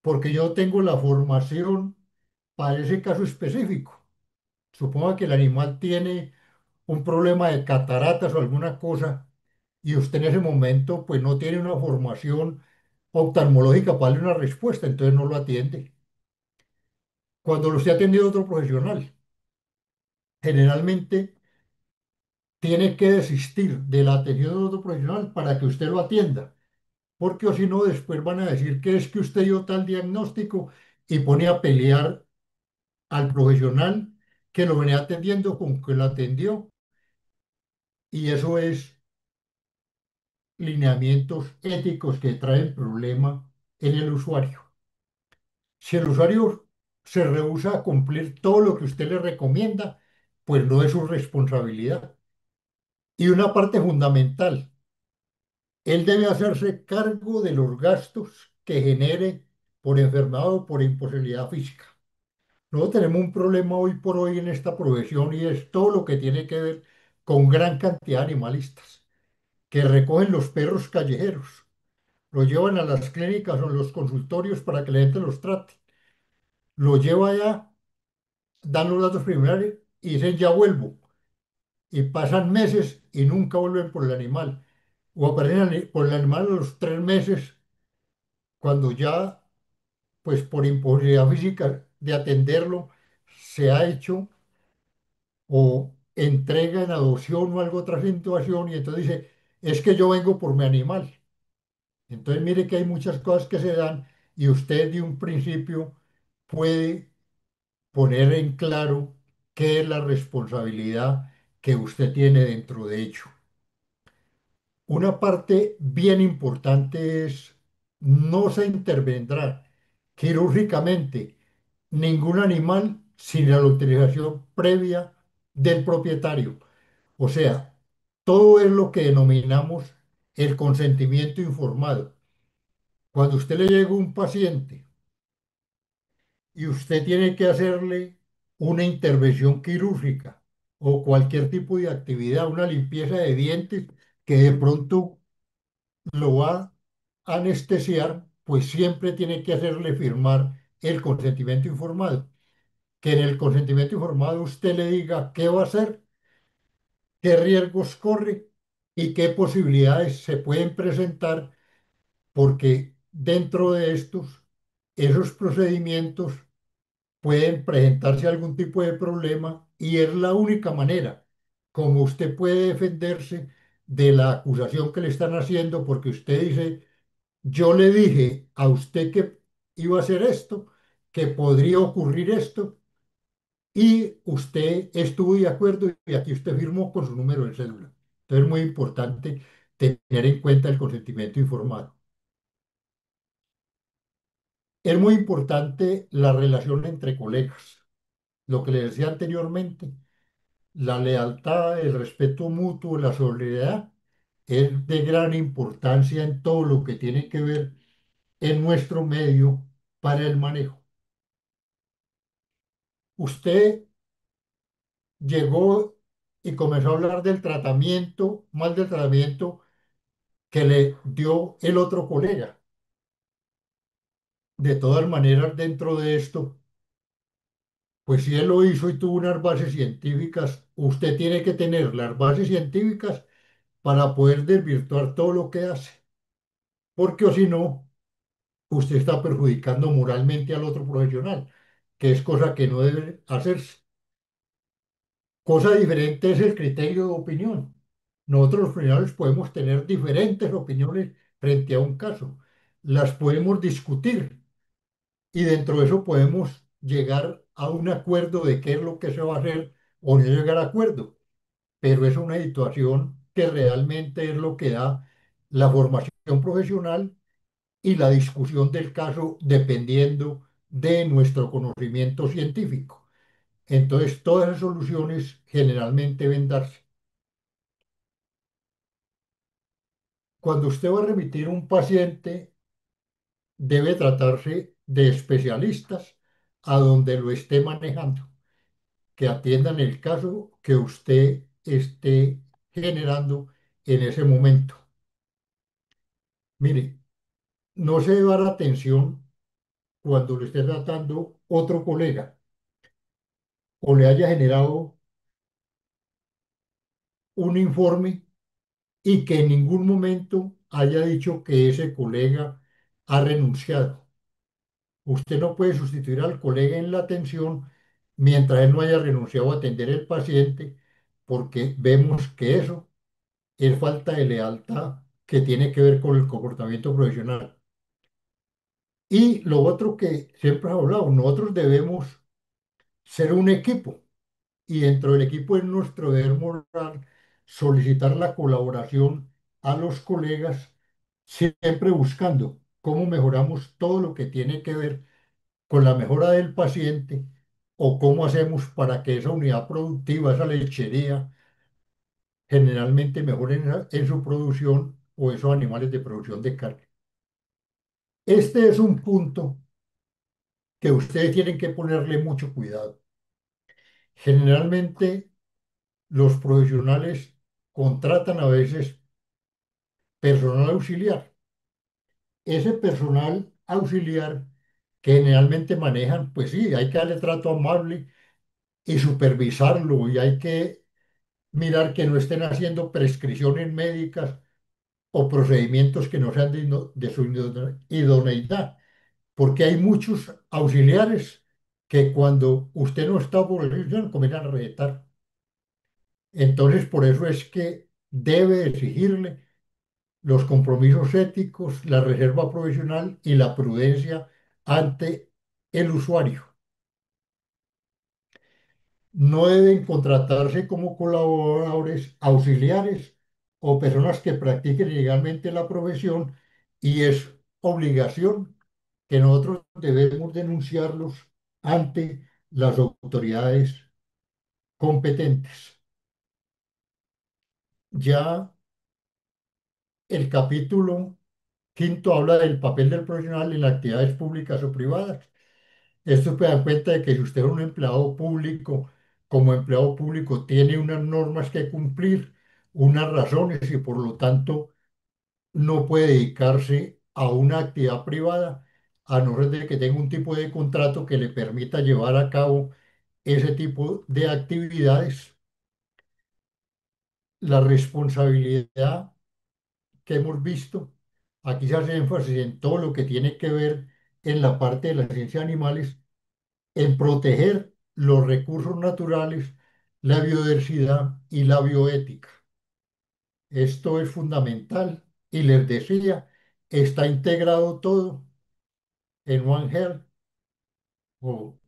Speaker 1: porque yo tengo la formación para ese caso específico. Suponga que el animal tiene un problema de cataratas o alguna cosa y usted en ese momento pues no tiene una formación oftalmológica para darle una respuesta, entonces no lo atiende. Cuando lo esté atendiendo otro profesional, generalmente tiene que desistir de la atención de otro profesional para que usted lo atienda, porque o si no después van a decir que es que usted dio tal diagnóstico y pone a pelear al profesional que lo venía atendiendo con que lo atendió y eso es lineamientos éticos que traen problema en el usuario. Si el usuario se rehúsa a cumplir todo lo que usted le recomienda, pues no es su responsabilidad. Y una parte fundamental, él debe hacerse cargo de los gastos que genere por enfermedad o por imposibilidad física. Nosotros tenemos un problema hoy por hoy en esta profesión y es todo lo que tiene que ver con gran cantidad de animalistas que recogen los perros callejeros, los llevan a las clínicas o los consultorios para que la gente los trate, los lleva allá, dan los datos preliminares y dicen ya vuelvo. Y pasan meses y nunca vuelven por el animal. O aparecen por el animal a los 3 meses, cuando ya, pues por imposibilidad física de atenderlo, se ha hecho o entrega en adopción o algo otra situación y entonces dice, es que yo vengo por mi animal. Entonces mire que hay muchas cosas que se dan y usted de un principio puede poner en claro qué es la responsabilidad que usted tiene dentro de ello. Una parte bien importante es no se intervendrá quirúrgicamente ningún animal sin la autorización previa del propietario. O sea, todo es lo que denominamos el consentimiento informado. Cuando usted le llega un paciente y usted tiene que hacerle una intervención quirúrgica o cualquier tipo de actividad, una limpieza de dientes que de pronto lo va a anestesiar, pues siempre tiene que hacerle firmar el consentimiento informado. Que en el consentimiento informado usted le diga qué va a hacer, qué riesgos corre y qué posibilidades se pueden presentar, porque dentro de esos procedimientos pueden presentarse algún tipo de problema y es la única manera como usted puede defenderse de la acusación que le están haciendo, porque usted dice, yo le dije a usted que iba a hacer esto, que podría ocurrir esto, y usted estuvo de acuerdo y aquí usted firmó con su número de cédula. Entonces es muy importante tener en cuenta el consentimiento informado. Es muy importante la relación entre colegas, lo que le decía anteriormente. La lealtad, el respeto mutuo, la solidaridad es de gran importancia en todo lo que tiene que ver en nuestro medio para el manejo. Usted llegó y comenzó a hablar del tratamiento, mal del tratamiento que le dio el otro colega. De todas maneras, dentro de esto, pues si él lo hizo y tuvo unas bases científicas, usted tiene que tener las bases científicas para poder desvirtuar todo lo que hace. Porque o si no, usted está perjudicando moralmente al otro profesional, que es cosa que no debe hacerse. Cosa diferente es el criterio de opinión. Nosotros los profesionales podemos tener diferentes opiniones frente a un caso. Las podemos discutir y dentro de eso podemos llegar a un acuerdo de qué es lo que se va a hacer o no llegar a acuerdo. Pero es una situación que realmente es lo que da la formación profesional y la discusión del caso dependiendo de nuestro conocimiento científico. Entonces, todas las soluciones generalmente deben darse. Cuando usted va a remitir un paciente, debe tratarse de especialistas a donde lo esté manejando, que atiendan el caso que usted esté generando en ese momento. Mire, no se debe dar atención cuando le esté tratando otro colega o le haya generado un informe y que en ningún momento haya dicho que ese colega ha renunciado. Usted no puede sustituir al colega en la atención mientras él no haya renunciado a atender el paciente, porque vemos que eso es falta de lealtad que tiene que ver con el comportamiento profesional. Y lo otro que siempre he hablado, nosotros debemos ser un equipo y dentro del equipo es nuestro deber moral solicitar la colaboración a los colegas, siempre buscando cómo mejoramos todo lo que tiene que ver con la mejora del paciente o cómo hacemos para que esa unidad productiva, esa lechería, generalmente mejore en su producción o esos animales de producción de carne. Este es un punto que ustedes tienen que ponerle mucho cuidado. Generalmente los profesionales contratan a veces personal auxiliar. Ese personal auxiliar que generalmente manejan, pues sí, hay que darle trato amable y supervisarlo y hay que mirar que no estén haciendo prescripciones médicas o procedimientos que no sean de su idoneidad, porque hay muchos auxiliares que cuando usted no está por el servicio comienzan a recetar. Entonces, por eso es que debe exigirle los compromisos éticos, la reserva profesional y la prudencia ante el usuario. No deben contratarse como colaboradores auxiliares o personas que practiquen ilegalmente la profesión y es obligación que nosotros debemos denunciarlos ante las autoridades competentes. Ya el capítulo quinto habla del papel del profesional en actividades públicas o privadas. Esto se da cuenta de que si usted es un empleado público, como empleado público tiene unas normas que cumplir, unas razones y por lo tanto no puede dedicarse a una actividad privada a no ser de que tenga un tipo de contrato que le permita llevar a cabo ese tipo de actividades. La responsabilidad que hemos visto, aquí se hace énfasis en todo lo que tiene que ver en la parte de la ciencia de animales en proteger los recursos naturales, la biodiversidad y la bioética. Esto es fundamental y les decía, está integrado todo en One Health o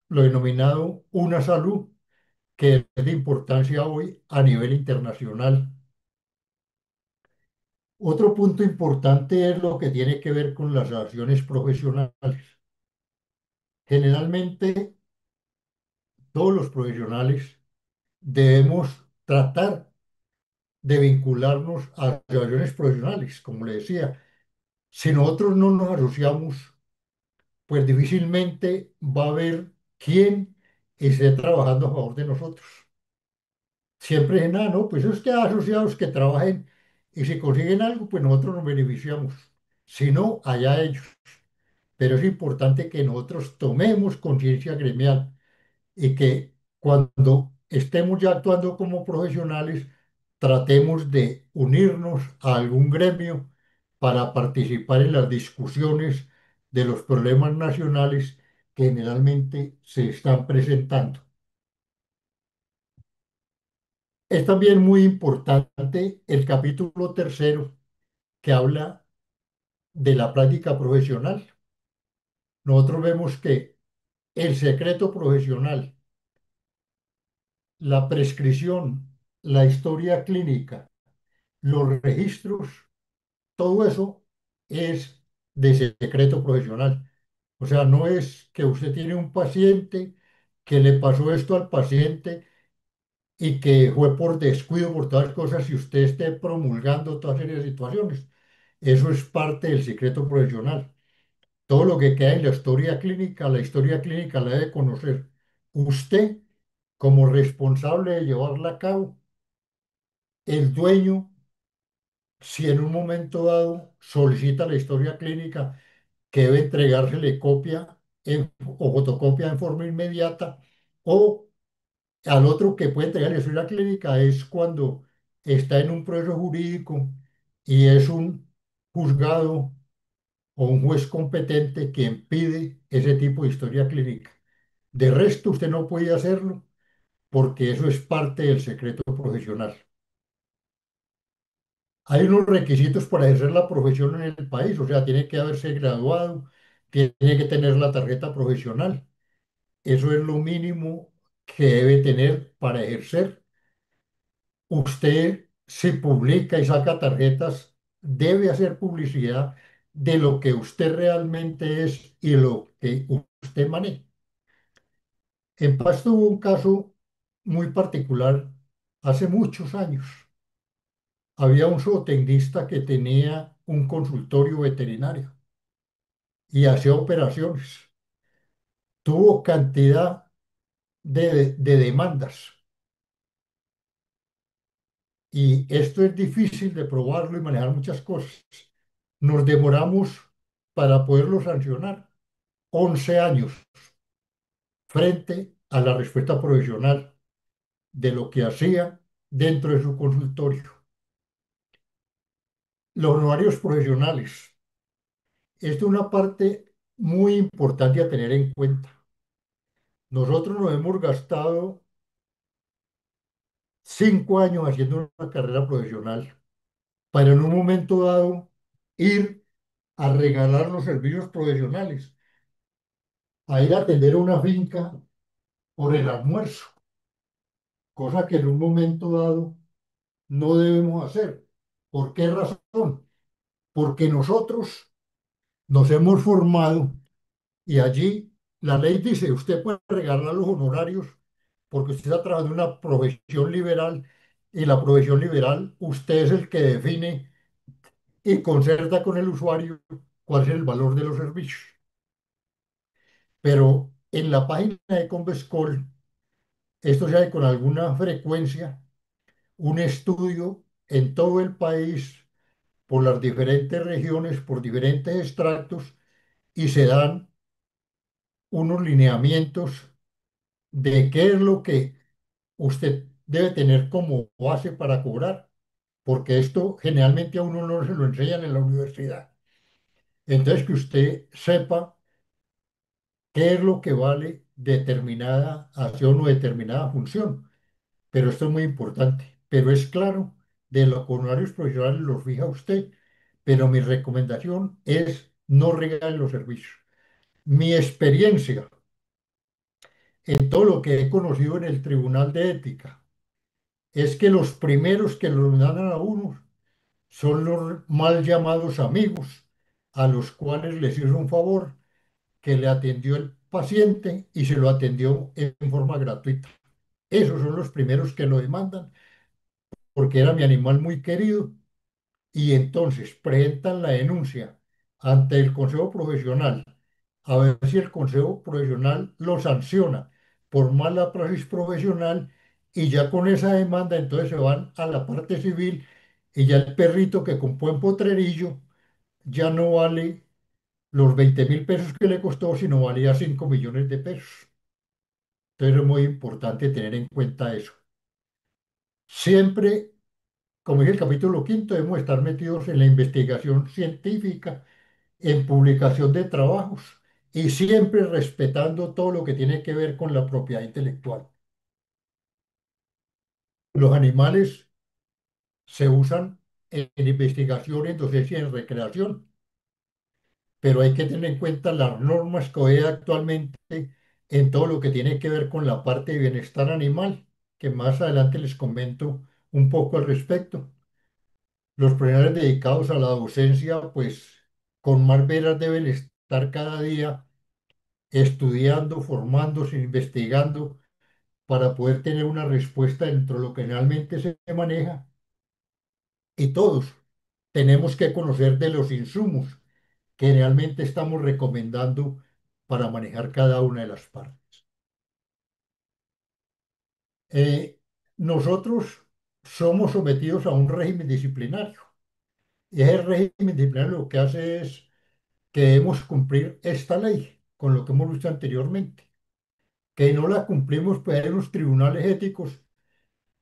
Speaker 1: lo denominado Una Salud, que es de importancia hoy a nivel internacional. Otro punto importante es lo que tiene que ver con las relaciones profesionales. Generalmente, todos los profesionales debemos tratar de vincularnos a relaciones profesionales, como le decía. Si nosotros no nos asociamos, pues difícilmente va a haber quien esté trabajando a favor de nosotros. Siempre es nada, no, pues es que asociados que trabajen y si consiguen algo, pues nosotros nos beneficiamos. Si no, allá ellos. Pero es importante que nosotros tomemos conciencia gremial y que cuando estemos ya actuando como profesionales, tratemos de unirnos a algún gremio para participar en las discusiones de los problemas nacionales que generalmente se están presentando. Es también muy importante el capítulo tercero que habla de la práctica profesional. Nosotros vemos que el secreto profesional, la prescripción, la historia clínica, los registros, todo eso es de secreto profesional. O sea, no es que usted tiene un paciente, que le pasó esto al paciente y que fue por descuido, por todas las cosas, y usted esté promulgando toda serie de situaciones. Eso es parte del secreto profesional. Todo lo que queda en la historia clínica la debe conocer usted como responsable de llevarla a cabo, el dueño, si en un momento dado solicita la historia clínica, que debe entregársele copia o fotocopia en forma inmediata, o al otro que puede entregar la historia clínica es cuando está en un proceso jurídico y es un juzgado o un juez competente quien pide ese tipo de historia clínica. De resto, usted no puede hacerlo porque eso es parte del secreto profesional. Hay unos requisitos para ejercer la profesión en el país, o sea, tiene que haberse graduado, tiene que tener la tarjeta profesional. Eso es lo mínimo que debe tener para ejercer. Usted se publica y saca tarjetas, debe hacer publicidad de lo que usted realmente es y lo que usted maneja. En Pasto hubo un caso muy particular hace muchos años. Había un zootecnista que tenía un consultorio veterinario y hacía operaciones. Tuvo cantidad de demandas y esto es difícil de probarlo y manejar muchas cosas. Nos demoramos para poderlo sancionar 11 años frente a la respuesta profesional de lo que hacía dentro de su consultorio. Los honorarios profesionales. Esto es una parte muy importante a tener en cuenta. Nosotros nos hemos gastado 5 años haciendo una carrera profesional para en un momento dado ir a regalar los servicios profesionales, a ir a atender una finca por el almuerzo, cosa que en un momento dado no debemos hacer. ¿Por qué razón? Porque nosotros nos hemos formado y allí la ley dice, usted puede regalar los honorarios porque usted está trabajando en una profesión liberal y la profesión liberal usted es el que define y concerta con el usuario cuál es el valor de los servicios. Pero en la página de Convescol, esto se hace con alguna frecuencia, un estudio en todo el país por las diferentes regiones, por diferentes extractos, y se dan unos lineamientos de qué es lo que usted debe tener como base para cobrar, porque esto generalmente a uno no se lo enseñan en la universidad. Entonces, que usted sepa qué es lo que vale determinada acción o determinada función. Pero esto es muy importante. Pero es claro, de los honorarios profesionales los fija usted, pero mi recomendación es no regalen los servicios. Mi experiencia en todo lo que he conocido en el Tribunal de Ética es que los primeros que lo mandan a uno son los mal llamados amigos, a los cuales les hizo un favor que le atendió el paciente y se lo atendió en forma gratuita. Esos son los primeros que lo demandan porque era mi animal muy querido y entonces presentan la denuncia ante el Consejo Profesional a ver si el Consejo Profesional lo sanciona por mala praxis profesional y ya con esa demanda entonces se van a la parte civil y ya el perrito que compró en Potrerillo ya no vale los 20.000 pesos que le costó, sino valía 5 millones de pesos. Entonces es muy importante tener en cuenta eso. Siempre, como dije el capítulo quinto, debemos estar metidos en la investigación científica, en publicación de trabajos y siempre respetando todo lo que tiene que ver con la propiedad intelectual. Los animales se usan en investigación, en docencia y en recreación, pero hay que tener en cuenta las normas que hay actualmente en todo lo que tiene que ver con la parte de bienestar animal, que más adelante les comento un poco al respecto. Los profesionales dedicados a la docencia, pues con más veras deben estar cada día estudiando, formándose, investigando para poder tener una respuesta dentro de lo que realmente se maneja. Y todos tenemos que conocer de los insumos que realmente estamos recomendando para manejar cada una de las partes. Eh, Nosotros somos sometidos a un régimen disciplinario. Y ese régimen disciplinario lo que hace es que debemos cumplir esta ley, con lo que hemos visto anteriormente. Que no la cumplimos, pues hay unos tribunales éticos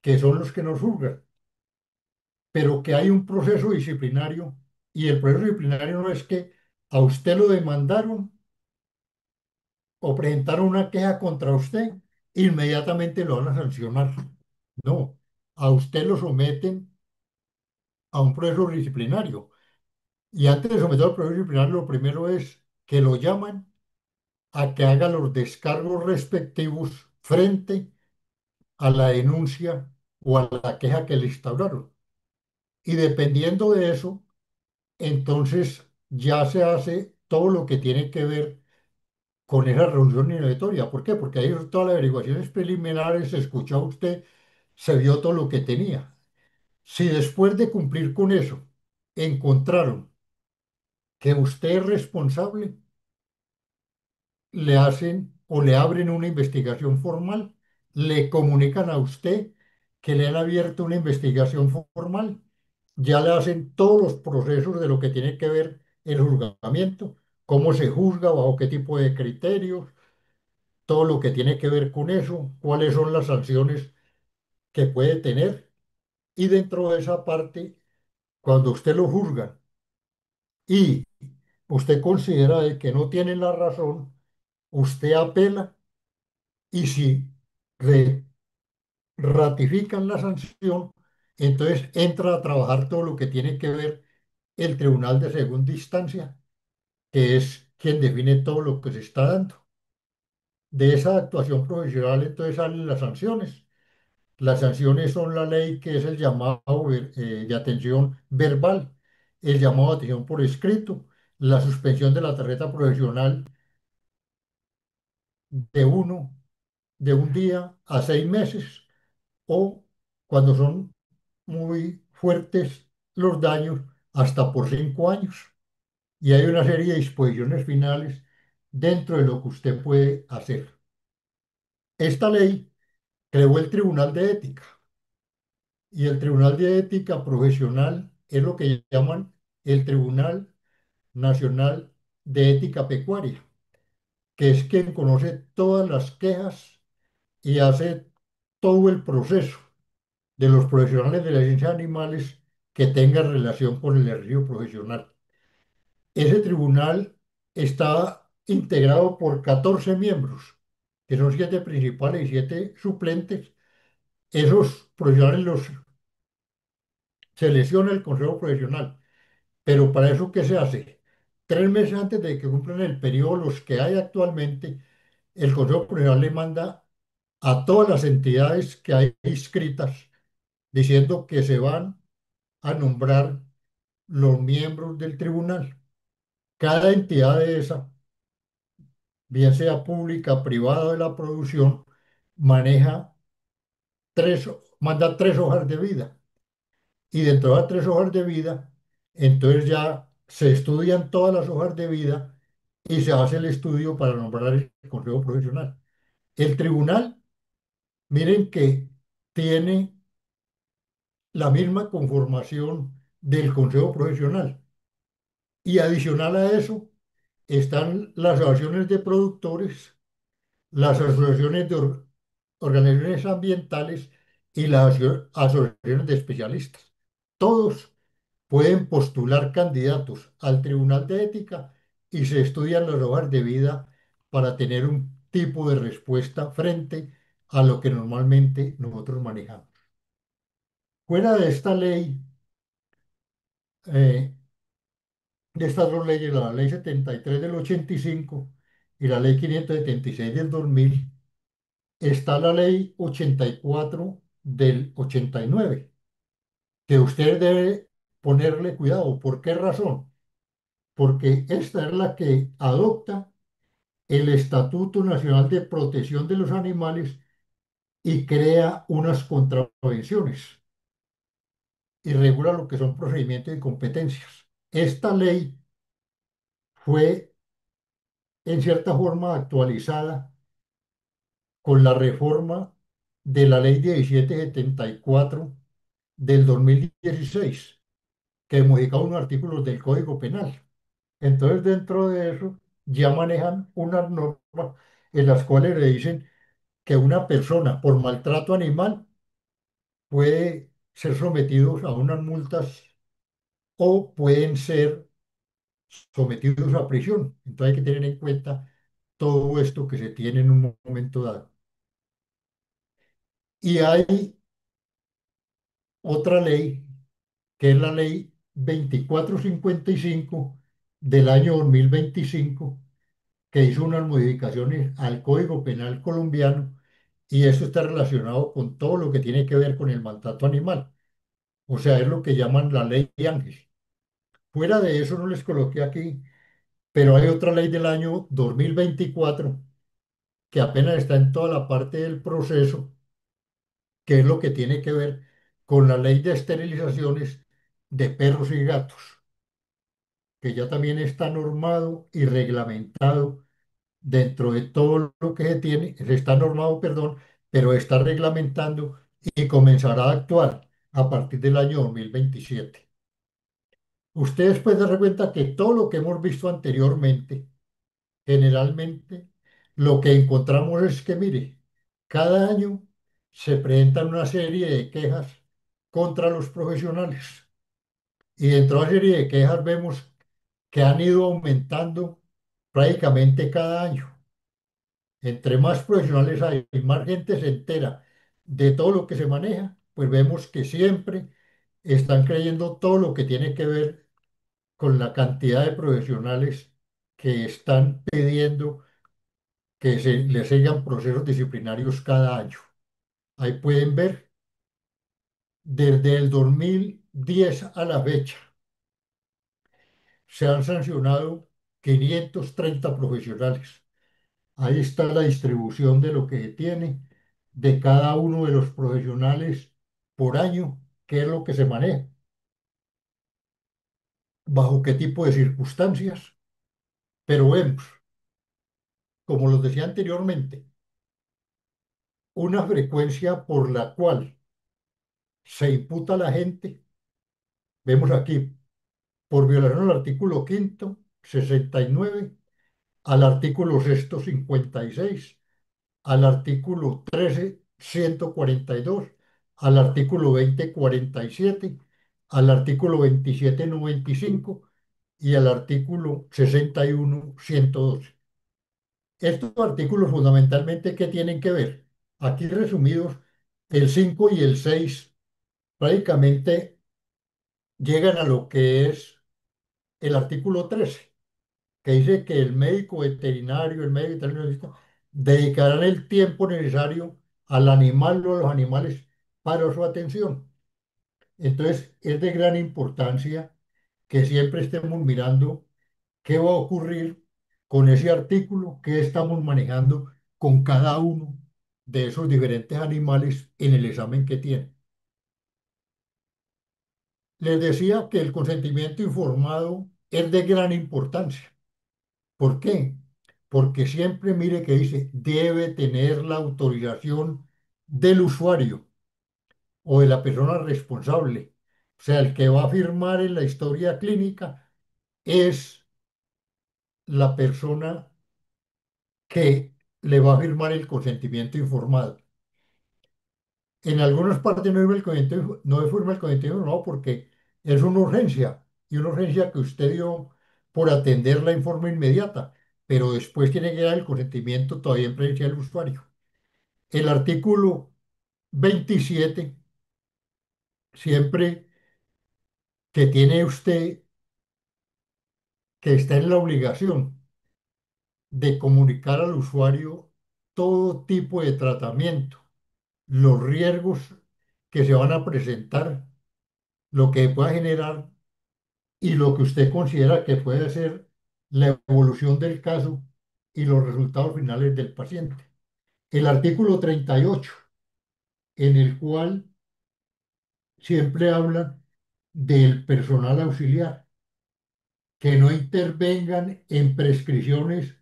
Speaker 1: que son los que nos juzgan, pero que hay un proceso disciplinario y el proceso disciplinario no es que a usted lo demandaron o presentaron una queja contra usted, inmediatamente lo van a sancionar. No, a usted lo someten a un proceso disciplinario. Y antes de someter al proceso disciplinario, lo primero es que lo llaman a que haga los descargos respectivos frente a la denuncia o a la queja que le instauraron. Y dependiendo de eso, entonces ya se hace todo lo que tiene que ver con esa resolución inhibitoria. ¿Por qué? Porque ahí todas las averiguaciones preliminares, se escuchó a usted, se vio todo lo que tenía. Si después de cumplir con eso encontraron que usted es responsable, le hacen o le abren una investigación formal, le comunican a usted que le han abierto una investigación formal, ya le hacen todos los procesos de lo que tiene que ver el juzgamiento, cómo se juzga, bajo qué tipo de criterios, todo lo que tiene que ver con eso, cuáles son las sanciones que puede tener. Y dentro de esa parte, cuando usted lo juzga y usted considera de que no tiene la razón, usted apela y si re- ratifican la sanción, entonces entra a trabajar todo lo que tiene que ver el Tribunal de Segunda Instancia, que es quien define todo lo que se está dando. De esa actuación profesional entonces salen las sanciones. Las sanciones son la ley que es el llamado de atención verbal, el llamado de atención por escrito, la suspensión de la tarjeta profesional de uno, de un día a 6 meses, o cuando son muy fuertes los daños, hasta por 5 años. Y hay una serie de disposiciones finales dentro de lo que usted puede hacer. Esta ley creó el Tribunal de Ética y el Tribunal de Ética Profesional es lo que llaman el Tribunal Nacional de Ética Pecuaria, que es quien conoce todas las quejas y hace todo el proceso de los profesionales de la ciencia de animales que tengan relación con el ejercicio profesional. Ese tribunal está integrado por 14 miembros, que son 7 principales y 7 suplentes. Esos profesionales los selecciona el Consejo Profesional. Pero para eso, ¿qué se hace? 3 meses antes de que cumplan el periodo, los que hay actualmente, el Consejo Profesional le manda a todas las entidades que hay inscritas diciendo que se van a nombrar los miembros del tribunal. Cada entidad de esa, bien sea pública, privada de la producción, maneja tres, manda 3 hojas de vida. Y dentro de las 3 hojas de vida, entonces ya se estudian todas las hojas de vida y se hace el estudio para nombrar el consejo profesional. El tribunal, miren que tiene la misma conformación del consejo profesional. Y adicional a eso, están las asociaciones de productores, las asociaciones de organizaciones ambientales y las asociaciones de especialistas. Todos pueden postular candidatos al Tribunal de Ética y se estudian las hojas de vida para tener un tipo de respuesta frente a lo que normalmente nosotros manejamos. Fuera de esta ley, eh, de estas dos leyes, la ley 73 del 85 y la ley 576 del 2000, está la ley 84 del 89, que usted debe ponerle cuidado. ¿Por qué razón? Porque esta es la que adopta el Estatuto Nacional de Protección de los Animales y crea unas contravenciones y regula lo que son procedimientos y competencias. Esta ley fue en cierta forma actualizada con la reforma de la ley 1774 del 2016, que modificaba unos artículos del Código Penal. Entonces, dentro de eso, ya manejan unas normas en las cuales le dicen que una persona por maltrato animal puede ser sometidos a unas multas o pueden ser sometidos a prisión. Entonces hay que tener en cuenta todo esto que se tiene en un momento dado. Y hay otra ley, que es la ley 2455 del año 2025, que hizo unas modificaciones al Código Penal colombiano, y eso está relacionado con todo lo que tiene que ver con el maltrato animal. O sea, es lo que llaman la ley Ángel. Fuera de eso no les coloqué aquí, pero hay otra ley del año 2024 que apenas está en toda la parte del proceso, que es lo que tiene que ver con la ley de esterilizaciones de perros y gatos, que ya también está normado y reglamentado dentro de todo lo que se tiene, se está normado, perdón, pero está reglamentando y comenzará a actuar a partir del año 2027. Ustedes pueden darse cuenta que todo lo que hemos visto anteriormente, generalmente, lo que encontramos es que, mire, cada año se presentan una serie de quejas contra los profesionales. Y dentro de la serie de quejas vemos que han ido aumentando prácticamente cada año. Entre más profesionales hay y más gente se entera de todo lo que se maneja, pues vemos que siempre están creyendo todo lo que tiene que ver con la cantidad de profesionales que están pidiendo que se les sigan procesos disciplinarios cada año. Ahí pueden ver, desde el 2010 a la fecha, se han sancionado 530 profesionales. Ahí está la distribución de lo que se tiene de cada uno de los profesionales por año, qué es lo que se maneja, bajo qué tipo de circunstancias. Pero vemos, como los decía anteriormente, una frecuencia por la cual se imputa a la gente. Vemos aquí, por violación al artículo quinto, 69, al artículo sexto, 56, al artículo 13, 142, al artículo 20, 47, al artículo 27, 95 y al artículo 61, 112. Estos artículos fundamentalmente, ¿qué tienen que ver? Aquí resumidos, el 5 y el 6 prácticamente llegan a lo que es el artículo 13, que dice que el médico veterinario, el médico veterinario, dedicarán el tiempo necesario al animal o a los animales para su atención. Entonces, es de gran importancia que siempre estemos mirando qué va a ocurrir con ese artículo que estamos manejando con cada uno de esos diferentes animales en el examen que tiene. Les decía que el consentimiento informado es de gran importancia. ¿Por qué? Porque siempre mire que dice, debe tener la autorización del usuario o de la persona responsable. O sea, el que va a firmar en la historia clínica es la persona que le va a firmar el consentimiento informado. En algunas partes no firma el consentimiento, no firma el consentimiento informado porque es una urgencia, y una urgencia que usted dio por atenderla en forma inmediata, pero después tiene que dar el consentimiento todavía en presencia del usuario. El artículo 27, siempre que tiene usted, que está en la obligación de comunicar al usuario todo tipo de tratamiento, los riesgos que se van a presentar, lo que pueda generar y lo que usted considera que puede ser la evolución del caso y los resultados finales del paciente. El artículo 38, en el cual siempre habla del personal auxiliar, que no intervengan en prescripciones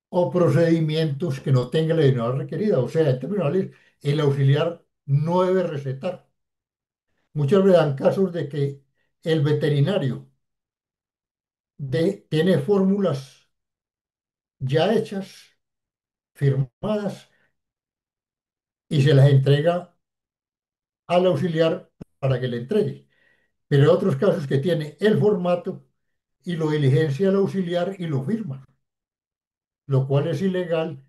Speaker 1: o procedimientos que no tengan la idoneidad requerida. O sea, en términos generales, el auxiliar no debe recetar. Muchas veces dan casos de que el veterinario tiene fórmulas ya hechas, firmadas, y se las entrega al auxiliar para que le entregue. Pero hay otros casos que tiene el formato y lo diligencia el auxiliar y lo firma, lo cual es ilegal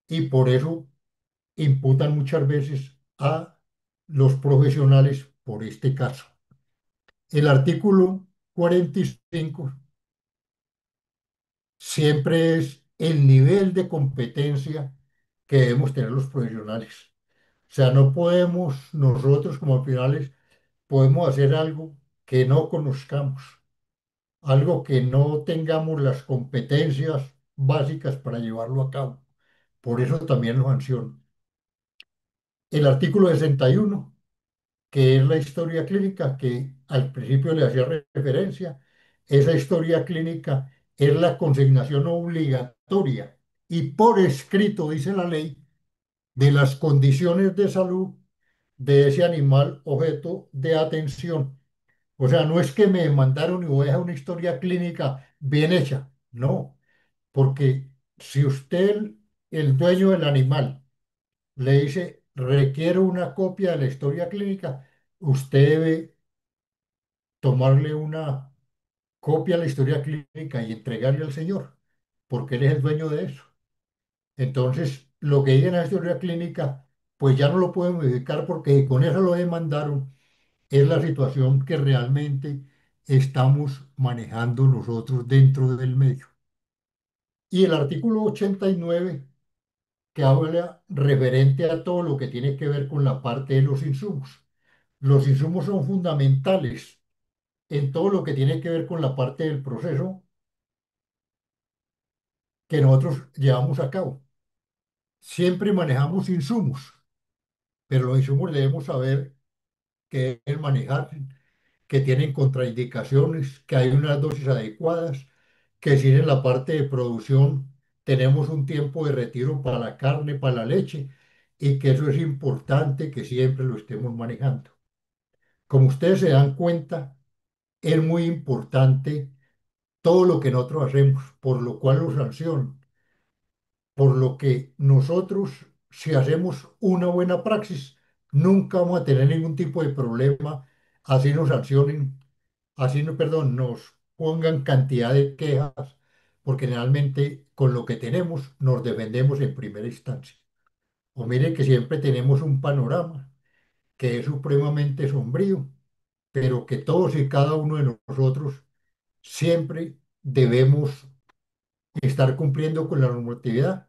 Speaker 1: y por eso imputan muchas veces a los profesionales por este caso. El artículo 45 siempre es el nivel de competencia que debemos tener los profesionales. O sea, no podemos nosotros como profesionales, podemos hacer algo que no conozcamos, algo que no tengamos las competencias básicas para llevarlo a cabo. Por eso también lo sancionan. El artículo 61, que es la historia clínica que al principio le hacía referencia, esa historia clínica es la consignación obligatoria y por escrito, dice la ley, de las condiciones de salud de ese animal objeto de atención. O sea, no es que me mandaron y voy a dejar una historia clínica bien hecha, no, porque si usted, el dueño del animal, le dice, requiero una copia de la historia clínica, usted debe tomarle una copia de la historia clínica y entregarle al señor, porque él es el dueño de eso. Entonces, lo que diga en la historia clínica, pues ya no lo pueden modificar porque con eso lo demandaron. Es la situación que realmente estamos manejando nosotros dentro del medio. Y el artículo 89 que habla referente a todo lo que tiene que ver con la parte de los insumos. Los insumos son fundamentales en todo lo que tiene que ver con la parte del proceso que nosotros llevamos a cabo. Siempre manejamos insumos, pero los insumos debemos saber que es manejar, que tienen contraindicaciones, que hay unas dosis adecuadas, que si en la parte de producción tenemos un tiempo de retiro para la carne, para la leche, y que eso es importante que siempre lo estemos manejando. Como ustedes se dan cuenta, es muy importante todo lo que nosotros hacemos, por lo cual lo sancionan. Por lo que nosotros, si hacemos una buena praxis, nunca vamos a tener ningún tipo de problema, así nos sancionen, así no, perdón, nos pongan cantidad de quejas, porque generalmente con lo que tenemos nos defendemos en primera instancia. O mire que siempre tenemos un panorama que es supremamente sombrío, pero que todos y cada uno de nosotros siempre debemos estar cumpliendo con la normatividad,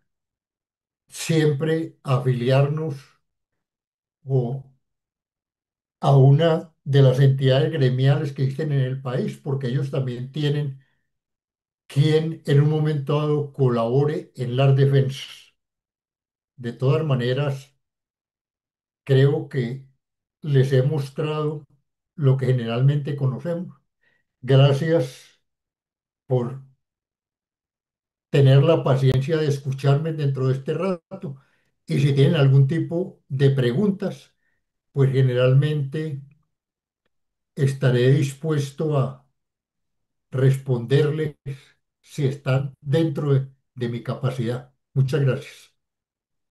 Speaker 1: siempre afiliarnos o a una de las entidades gremiales que existen en el país, porque ellos también tienen quien en un momento dado colabore en las defensas. De todas maneras, creo que les he mostrado lo que generalmente conocemos. Gracias por tener la paciencia de escucharme dentro de este rato. Y si tienen algún tipo de preguntas, pues generalmente estaré dispuesto a responderles si están dentro de mi capacidad. Muchas gracias.